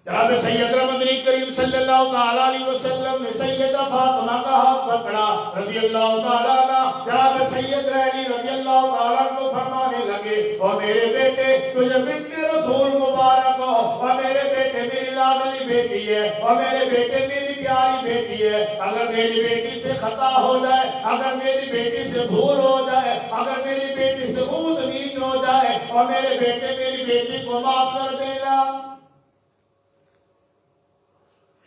جناب سیدنا مدنی کریم صلی اللہ تعالی علیہ وسلم نے سیدہ فاطمہ کا ہاتھ پکڑا رضی اللہ تعالیٰ عنہ. جناب سیدنا علی رضی اللہ تعالیٰ کو فرمانے لگے او میرے بیٹے تجھے بنت رسول مبارک ہو، او میرے بیٹے میری لاڈلی بیٹی ہے، او میرے بیٹے میری پیاری بیٹی ہے. اگر میری بیٹی سے خطا ہو جائے، اگر میری بیٹی سے بھول ہو جائے، اگر میری بیٹی سے اونچ نیچ ہو جائے، اور میرے بیٹے میری بیٹی کو معاف کر دینا.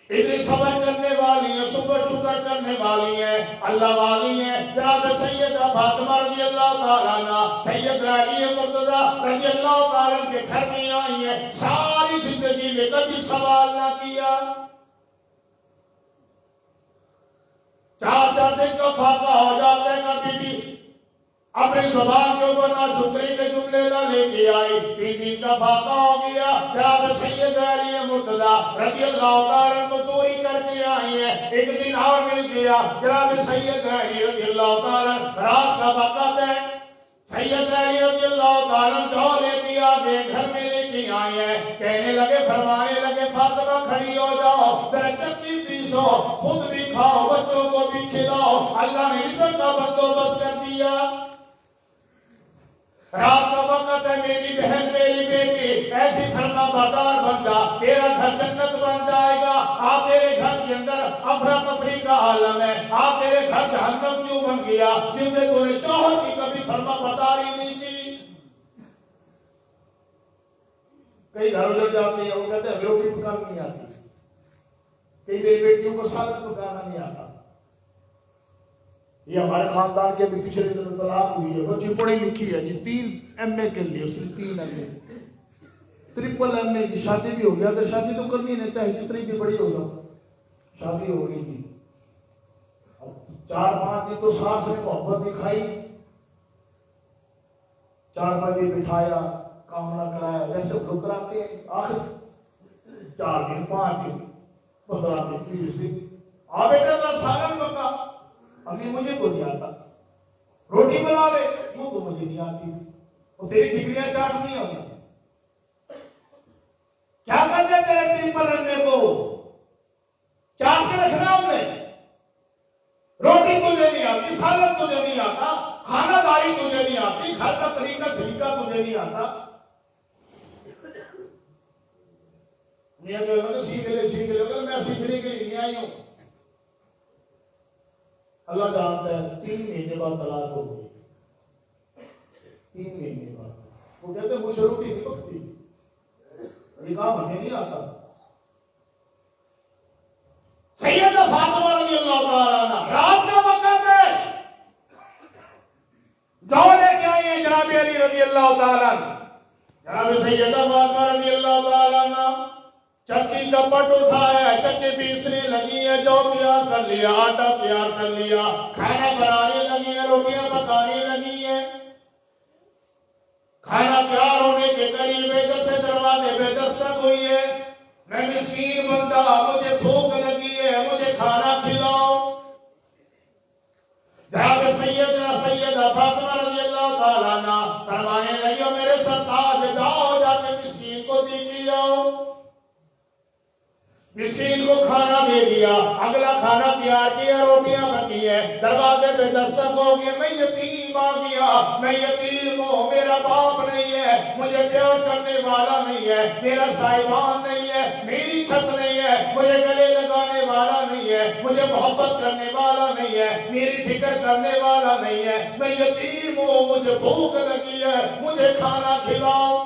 اتنی صبر کرنے والی ہیں، شکر کرنے والی ہیں، اللہ والی ہیں. جناب سیدہ فاطمہ رضی اللہ تعالیٰ عنہ سیدنا علی مرتضیٰ رضی اللہ تعالیٰ عنہ کے گھر میں آئی ہیں. ساری زندگی میں کبھی سوال نہ کیا. 4 دن کا فاقہ ہو جاتا ہے کبھی بھی اپنی زبان کے اوپر نہ شکری کے جملے نہ لے کے آئی. 3 دن کا فاقہ ہو گیا. جناب سیدنا علی مرتضیٰ رضی اللہ تعالیٰ عنہ مزدوری کر کے آئی ہیں. ایک دن اور مل گیا. جناب سیدنا علی رضی اللہ تعالیٰ رات کا وقت ہے. سیدنا علی رضی اللہ تعالیٰ جو لے کے آگے گھر میں لے کے آئی ہیں. کہنے لگے، فرمانے لگے فاطمہ کھڑی ہو جاؤ، ذرا چکی پیسو، خود بھی کھاؤ، بچوں کو بھی کھلاؤ، اللہ نے رزق کا بندوبست کر دیا. رات کا وقت ہے، میری بہن میری بیٹی ایسی فرما بردار بن جا، تیرا گھر جنت بن جائے گا. آپ تیرے گھر کے اندر افراتفری کا عالم ہے، آپ تیرے گھر جہنم کیوں بن گیا کیونکہ تو نے شوہر کی کبھی فرما برداری نہیں کی. کئی گھر اجڑ جاتے ہیں، وہ کہتے ہیں روٹی پکانا نہیں آتی، کئی میری بیٹیوں کو سالن پکانا نہیں آتا. یہ ہمارے خاندان کے بھی پچھلے دنوں طلاق ہوئی ہے، بچی پڑھی لکھی ہے جی، 3 MA کے لیے اس نے 3 MA، ٹرپل MA کی شادی بھی ہو گیا. اگر شادی تو کرنی نہیں چاہے جتنی بھی بڑی ہوگا شادی ہو گئی تھی. 4-5 دن تو ساس نے محبت دکھائی، 4 بجے بٹھایا، کام نہ کرایا، ویسے لوگ کراتے ہیں. آخر 4 دن 5 دن 15 دن 20 دن آ بیٹا کا سالن پکا، امی مجھے تو نہیں آتا، روٹی بنا لے، وہ تو مجھے نہیں آتی، وہ تیری ٹھکریاں چاٹنی ہوگی. کیا کرنے تیرے ٹرپل MA کو چاٹ کے رکھنا ہم نے. روٹی تجھے نہیں آتی، سالن تجھے نہیں آتا، کھانا داری تجھے نہیں آتی، گھر کا طریقہ سلیقہ تجھے نہیں آتا. سیکھ لے میں سیکھنے کے لیے نہیں آئی ہوں. اللہ جانتا ہے 3 مہینے بعد طلاق ہو گئی. 3 مہینے بعد وہ کہتے مجھے روٹی نہیں پکتی، یہ کام ہمیں نہیں آتا. سیدہ فاطمہ رضی اللہ تعالیٰ عنہ رات کا وقت ہے، جو لے کے آئی ہیں جناب علی رضی اللہ تعالیٰ عنہ. جناب سیدہ فاطمہ رضی اللہ تعالیٰ عنہ چکی کا پٹ اٹھایا، چکی پیسنے لگی ہے، جو تیار کر لیا، آٹا تیار کر لیا، کھانا بنانے لگی ہے، روٹیاں پکانے لگی ہے. کھانا تیار ہونے کے قریب ادھر سے دروازے پہ دستک ہوئی ہے. میں مسکین بندہ، مجھے بھوک لگی ہے، مجھے کھانا کھلاؤ. جناب سیدہ فاطمہ رضی اللہ تعالیٰ عنہ فرمانے لگی میرے سرتاج جاؤ، جا کے مسکین کو دے کے آؤ. مسکین کو کھانا دے دیا، اگلا کھانا تیار کیا، روٹیاں بنی ہے، دروازے پہ دستک ہو گیا. میں یتیم آ گیا، میں یتیم ہوں، میرا باپ نہیں ہے، مجھے پیار کرنے والا نہیں ہے، میرا صاحبان نہیں ہے، میری چھت نہیں ہے، مجھے گلے لگانے والا نہیں ہے، مجھے محبت کرنے والا نہیں ہے، میری فکر کرنے والا نہیں ہے، میں یتیم ہوں، مجھے بھوک لگی ہے، مجھے کھانا کھلاؤ.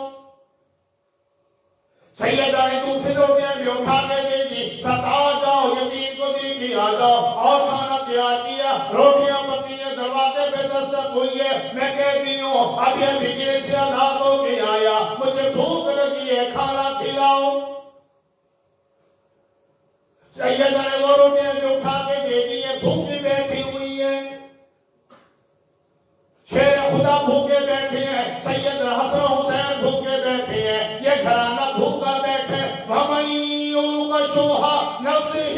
سیدہ نے دوسری روٹیاں بھی اٹھا کے دے دی، ستا جاؤ، یتیم کو دی دی آ جاؤ، اور کھانا تیار کیا، روٹیاں پکی ہیں، دروازے پہ دستک ہوئی ہے. میں کہتی ہوں ابھی ابھی جیل سے آزاد ہو کے آیا، مجھے بھوک لگی ہے، کھانا کھلاؤ. سیدہ نے وہ روٹیاں بھی اٹھا کے دے دی ہیں، بھوکی بیٹھی ہوئی ہے. شیر خدا بھوکے بیٹھے ہیں، سید حسن حسین بھوکے بیٹھے ہیں، یہ گھرانہ بھوکا بیٹھے. وَمَن يُوقَ شُحَّ نَفْسِهِ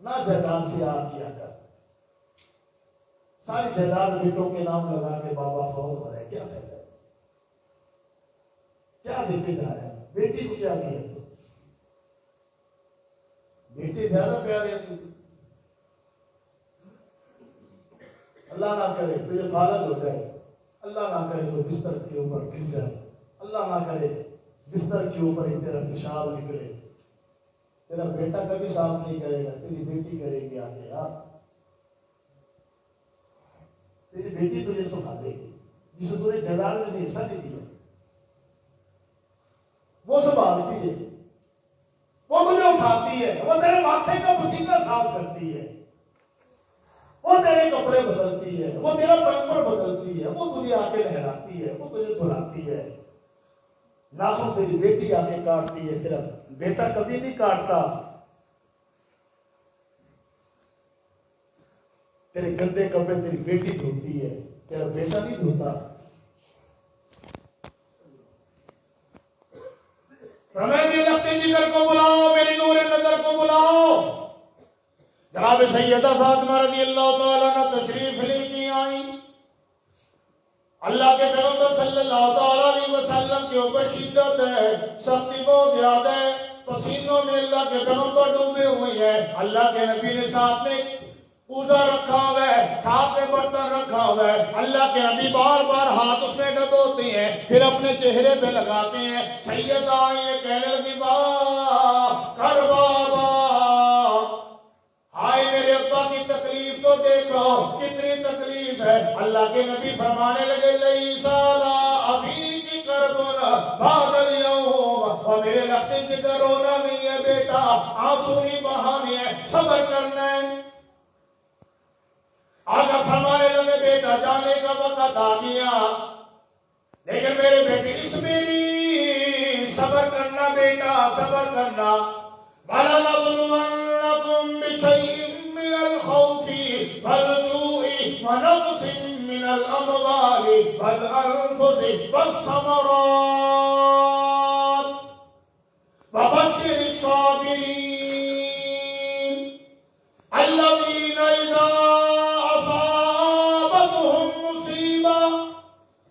نہ جائیداد سے آ کیا کر، ساری جائیداد بیٹوں کے نام لگا کے بابا فوت ہو رہے، کیا فائدہ ہے؟ کیا دیتے جا رہے ہیں؟ بیٹی کو کیا دیا تو بیٹے زیادہ پیارے ہیں تجھے۔ اللہ نہ کرے تجھے فالج ہو جائے، اللہ نہ کرے تو بستر کے اوپر گر جائے، اللہ نہ کرے بستر کے اوپر ہی تیرا پیشاب نکلے، تیرا بیٹا کبھی صاف نہیں کرے گا، تیری بیٹی کرے گی آگے یار، تیری بیٹی تجھے سکھا دے گی جسے تجھے جائیداد میں سے حصہ نہیں دیا، وہ سنبھالتی ہے، وہ تجھے اٹھاتی ہے، وہ تیرے ماتھے کا پسینہ صاف کرتی ہے، وہ تیرے کپڑے بدلتی ہے، وہ تیرا پیمپر بدلتی ہے، وہ تجھے آ کے لہراتی ہے، وہ تجھے دھلاتی ہے، ناخن تیری بیٹی آ کے کاٹتی ہے، تیرا بیٹا کبھی نہیں کاٹتا، تیرے گندے کپڑے تیری بیٹی دھوتی ہے، تیرا بیٹا نہیں دھوتا۔ میری لخت جگر کو بلاؤ، میری نور نظر کو بلاؤ۔ جناب سیدہ فاطمہ رضی اللہ تعالیٰ عنہ تشریف لے کے آئی، اللہ کے پیغمبر صلی اللہ تعالیٰ علیہ وسلم کے اوپر شدت ہے، سختی بہت زیادہ ہے، پسینوں میں اللہ کے پیغمبر ڈوبے ہوئے ہیں، اللہ کے نبی نے ساتھ میں کوزہ رکھا ہوا ہے، ساتھ میں برتن رکھا ہوا ہے، اللہ کے نبی بار بار ہاتھ اس میں ڈبوتے ہیں، پھر اپنے چہرے پہ لگاتے ہیں۔ سیدہ آئی کہنے لگی واہ کر بابا، ہائے میرے ابا کی تکلیف تو دیکھو کتنی تکلیف ہے۔ اللہ کے نبی فرمانے لگے لیسا لا ابھی کی کربنا بعد اليوم، اور میرے لخت جگر رونا نہیں ہے بیٹا، آنسو نہیں بہانے ہیں، صبر کرنا ہے۔ آقا فرمانے لگے بیٹا جانے کا وقت آ گیا، لیکن میرے بیٹے اس میری صبر کرنا بیٹا، صبر کرنا۔ وَلَنَبْلُوَنَّكُمْ بِشَيْءٍ مِّنَ الْخَوْفِ وَالْجُوعِ وَنَقْصٍ مِّنَ الْأَمْوَالِ وَالْأَنفُسِ وَالثَّمَرَاتِ وَبَشِّرِ الصَّابِرِينَ الَّذِينَ إِذَا أَصَابَتْهُمْ مُصِيبَةٌ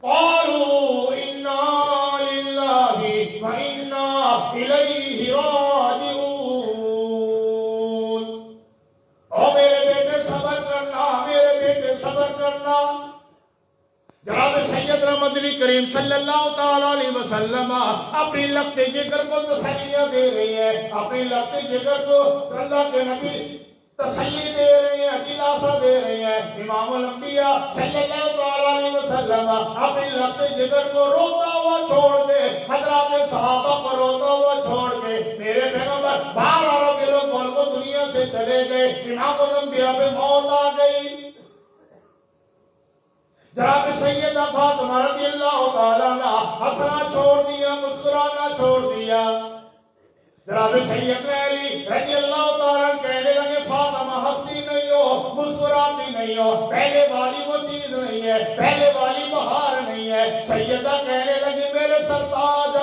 قَالُوا إِنَّا لِلَّهِ وَإِنَّا إِلَيْهِ راجعون۔ او میرے بیٹے صبر کرنا، میرے بیٹے صبر کرنا۔ جناب سیدنا مدنی کریم صلی اللہ تعالیٰ علیہ وسلم اپنی لخت جگر کو تسلیاں دے رہی ہے، اپنی لخت جگر کو اللہ کے نبی تسلی دے رہے ہیں، دلاسا دے رہے ہیں۔ امام الانبیاء صلی اللہ تعالیٰ علیہ وسلم اپنی لخت جگر کو روتا ہوا چھوڑ کے، حضرات صحابہ کو روتا ہوا چھوڑ کے، میرے پیغمبر 12 ربیع الاول کو دنیا سے چلے گئے۔ امام الانبیاء پہ موت آ گئی۔ جناب سیدہ فاطمہ رضی اللہ تعالیٰ عنہ ہنسنا چھوڑ دیا، مسکرانا چھوڑ دیا۔ جناب سیدنا علی رضی اللہ تعالیٰ عنہ کہنے لگے فاطمہ ہنستی نہیں ہو، مسکراتی نہیں ہو، پہلے والی وہ چیز نہیں ہے، پہلے والی بہار نہیں ہے۔ سیدہ کہنے لگی میرے سرتاج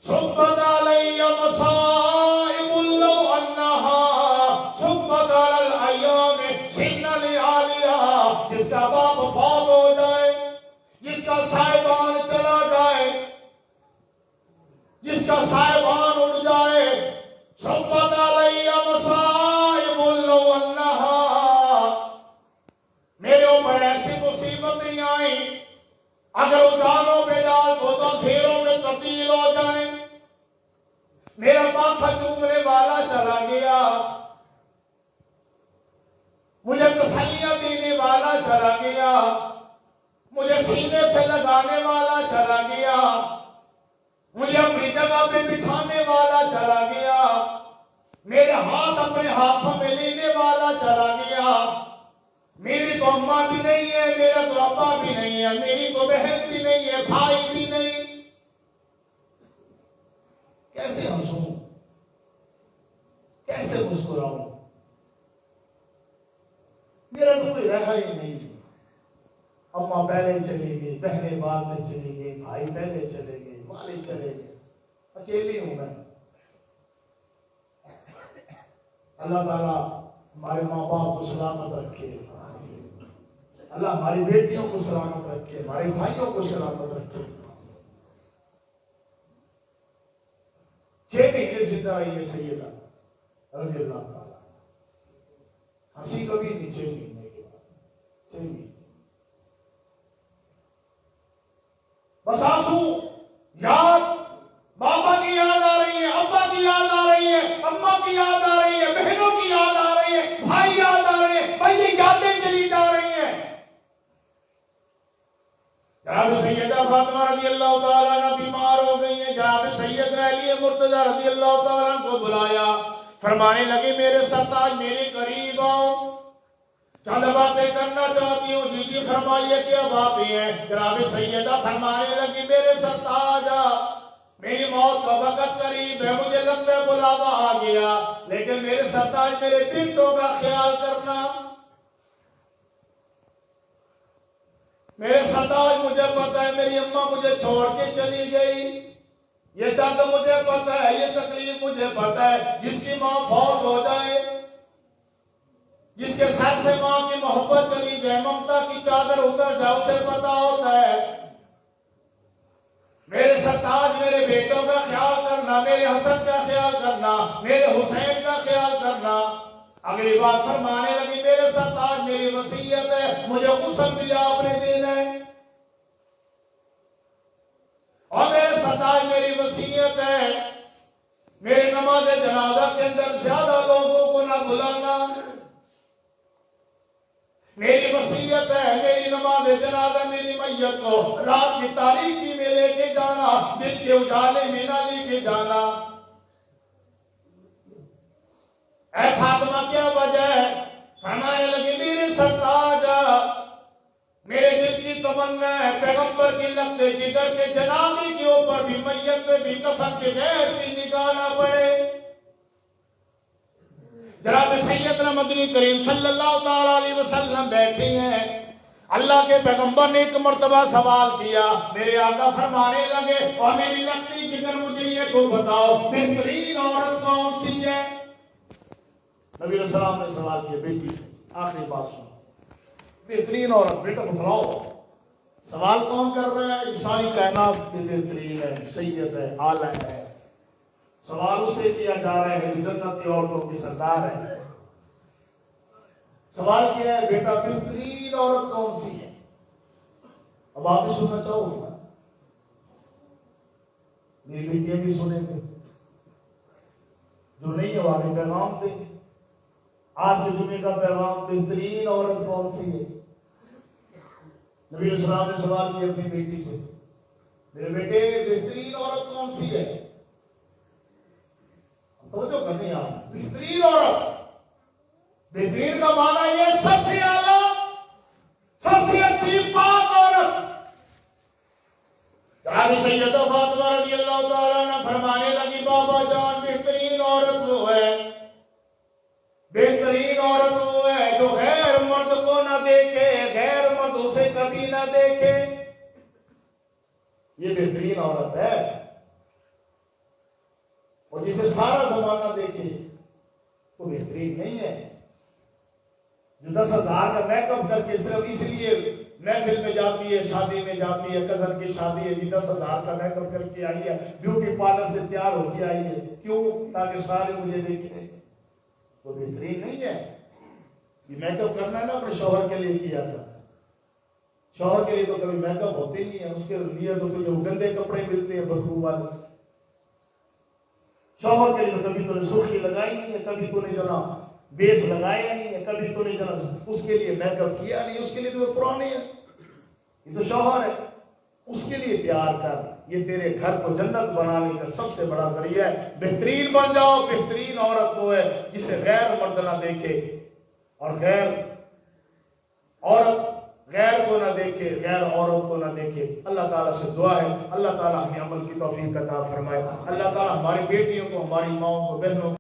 صبت علی مصائب لو انہا صبت علی الایام سن لعالیہ، جس کا باپ فوت ہو جائے، جس کا صاحبان چلا جائے، جس کا صاحبان اڑ جائے، صبت علی مصائب لو انہا، میرے اوپر ایسی مصیبتیں آئیں اگر اجالوں پہ ڈال دو تو اندھیروں میں تبدیل ہو جائیں۔ میرا ماتھا چومنے والا چلا گیا، مجھے تسلیاں دینے والا چلا گیا، مجھے سینے سے لگانے والا چلا گیا، مجھے اپنی جگہ پہ بٹھانے والا چلا گیا، میرے ہاتھ اپنے ہاتھوں میں لینے والا چلا گیا۔ میری تو اماں بھی نہیں ہے، میرا تو ابا بھی نہیں ہے، میری تو بہن بھی نہیں ہے، بھائی بھی نہیں، کیسے ہنسوں، کیسے مسکراؤں؟ میرا تو کوئی رہا ہی نہیں۔ اماں پہلے چلے گئے، بہنیں بعد میں چلے گئے، بھائی پہلے چلے گئے، والد چلے گئے، اکیلی ہوں میں۔ اللہ تعالیٰ ہمارے ماں باپ کو سلامت رکھے، اللہ ہماری بیٹیوں کو سلامت رکھے، ہمارے بھائیوں کو سلامت رکھے۔ 6 مہینے زندہ رہی ہے سیدہ رضی اللہ تعالیٰ، ہنسی کبھی نہیں 6 مہینے کے بعد، 6 مہینے بس آنسو، یاد، بابا کی یاد آ رہی ہے، ابا کی یاد آ رہی ہے، اماں کی یاد آ رہی ہے، بہنوں کی یاد آ رہی ہے، بھائی یاد آ رہے ہیں، بھائی یہ یادیں چلی جا رہی ہیں۔ جناب سیدہ فاطمہ رضی اللہ تعالیٰ عنہ بیمار ہو گئی ہیں، جناب سیدنا علی مرتضیٰ رضی اللہ تعالیٰ عنہ کو بلایا، فرمانے لگے میرے سرتاج میرے قریب آؤ، چند باتیں کرنا چاہتی ہوں۔ جی جی فرمائیے کیا باتیں ہیں؟ جناب سیدہ فرمانے لگی میرے سرتاج میری موت کا وقت قریب ہے، مجھے لگتا ہے بلاوا آ گیا، لیکن میرے سرتاج میرے بیٹوں کا خیال کرنا، میرے سرتاج مجھے پتا ہے میری اماں مجھے چھوڑ کے چلی گئی، یہ درد مجھے پتا ہے، یہ تکلیف مجھے پتا ہے، جس کی ماں فوت ہو جائے، جس کے سر سے ماں کی محبت چلی جائے، ممتا کی چادر اتر جائے، اسے پتا ہوتا ہے۔ میرے سرتاج میرے بیٹوں کا خیال کرنا، میرے حسن کا خیال کرنا، میرے حسین کا خیال کرنا۔ اگلی بات فرمانے لگی میرے سرتاج میری وصیت ہے، مجھے غسل بھی آپ نے دینا ہے، اور میرے سرتاج میری وصیت ہے میرے نماز جنازہ کے اندر زیادہ لوگوں کو نہ بلانا، میری وصیت ہے میری نماز جنازہ میری میت کو رات کی تاریکی میں لے کے جانا، دن کے اجالے میں نہ لے کے جانا۔ اے فاطمہ کیا وجہ ہے؟ فرمانے لگی میرے سرتاج میرے دل کی تمنا ہے پیغمبر کی لگتے جگر کے جنازے کے اوپر بھی میت پہ بھی کفن کے غیر کی نگاہ نہ پڑے۔ جناب سیدنا مدنی کریم صلی اللہ تعالی علیہ وسلم بیٹھے ہیں، اللہ کے پیغمبر نے ایک مرتبہ سوال کیا، میرے آقا فرمانے لگے اور میری لگتی جگر مجھے یہ تو بتاؤ بہترین عورت کون سی ہے؟ نبی علیہ السلام نے سوال کیا بیٹی سے، آخری بات سنو، بہترین عورت بیٹا بتلاؤ، سوال کون کر رہا ہے؟ ساری کائنات کی بہترین ہے، سید ہے، عالم ہے، سوال اس سے کیا جا رہا ہے جنت کی عورتوں کی سردار ہے۔ سوال کیا ہے بیٹا بہترین عورت کون سی ہے؟ اب آپ بھی سننا چاہو گے، میری بیٹیاں بھی سنیں گے، جو نہیں ہے واقعی پیغام دیں گے۔ آج کے جمعے کا پیغام بہترین عورت کون سی ہے؟ نبی علیہ السلام نے سوال کیا اپنی بیٹی سے، میرے بیٹے بہترین عورت کون سی ہے؟ توجہ کرنی آپ، بہترین عورت، بہترین کا معنی یہ سب سے اعلیٰ، سب سے اچھی پاک عورت۔ جناب سیدہ فاطمہ رضی اللہ تعالیٰ عنہ فرمانے لگی بابا جان بہترین عورت وہ ہے، بہترین عورت وہ ہے جو غیر مرد کو نہ دیکھے، غیر مرد اسے کبھی نہ دیکھے، یہ بہترین عورت ہے۔ اور جسے سارا زمانہ دیکھے وہ بہترین نہیں ہے، جو 10,000 کا میک اپ کر کے صرف اس لیے محفل میں جاتی ہے، شادی میں جاتی ہے، کزن کی شادی ہے، 10,000 کا میک اپ کر کے آئی ہے، بیوٹی پارلر سے تیار ہو کے آئی ہے، کیوں؟ تاکہ سارے مجھے دیکھیں، وہ بہترین نہیں ہے۔ یہ میک اپ کرنا ہے نا اپنے شوہر کے لیے کیا تھا، شوہر کے لیے تو کبھی میک اپ ہوتے نہیں ہے، اس کے لیے تو جو گندے کپڑے ملتے ہیں بدبو والے، شوہر کے لیے تو کبھی تو نے سرخی لگائی نہیں ہے، کبھی تو نے جو نا بیس لگایا نہیں ہے، کبھی تو نے جو نا اس کے لیے میک اپ کیا نہیں، اس کے لیے تو وہ پرانے ہیں، یہ تو شوہر ہے، اس کے لیے پیار کر، یہ تیرے گھر کو جنت بنانے کا سب سے بڑا ذریعہ ہے۔ بہترین بن جاؤ، بہترین عورت وہ ہے جسے غیر مرد نہ دیکھے، اور غیر عورت غیر کو نہ دیکھے، غیر عورت کو نہ دیکھے۔ اللہ تعالیٰ سے دعا ہے اللہ تعالیٰ ہمیں عمل کی توفیق عطا فرمائے، اللہ تعالیٰ ہماری بیٹیوں کو، ہماری ماؤں کو، بہنوں کو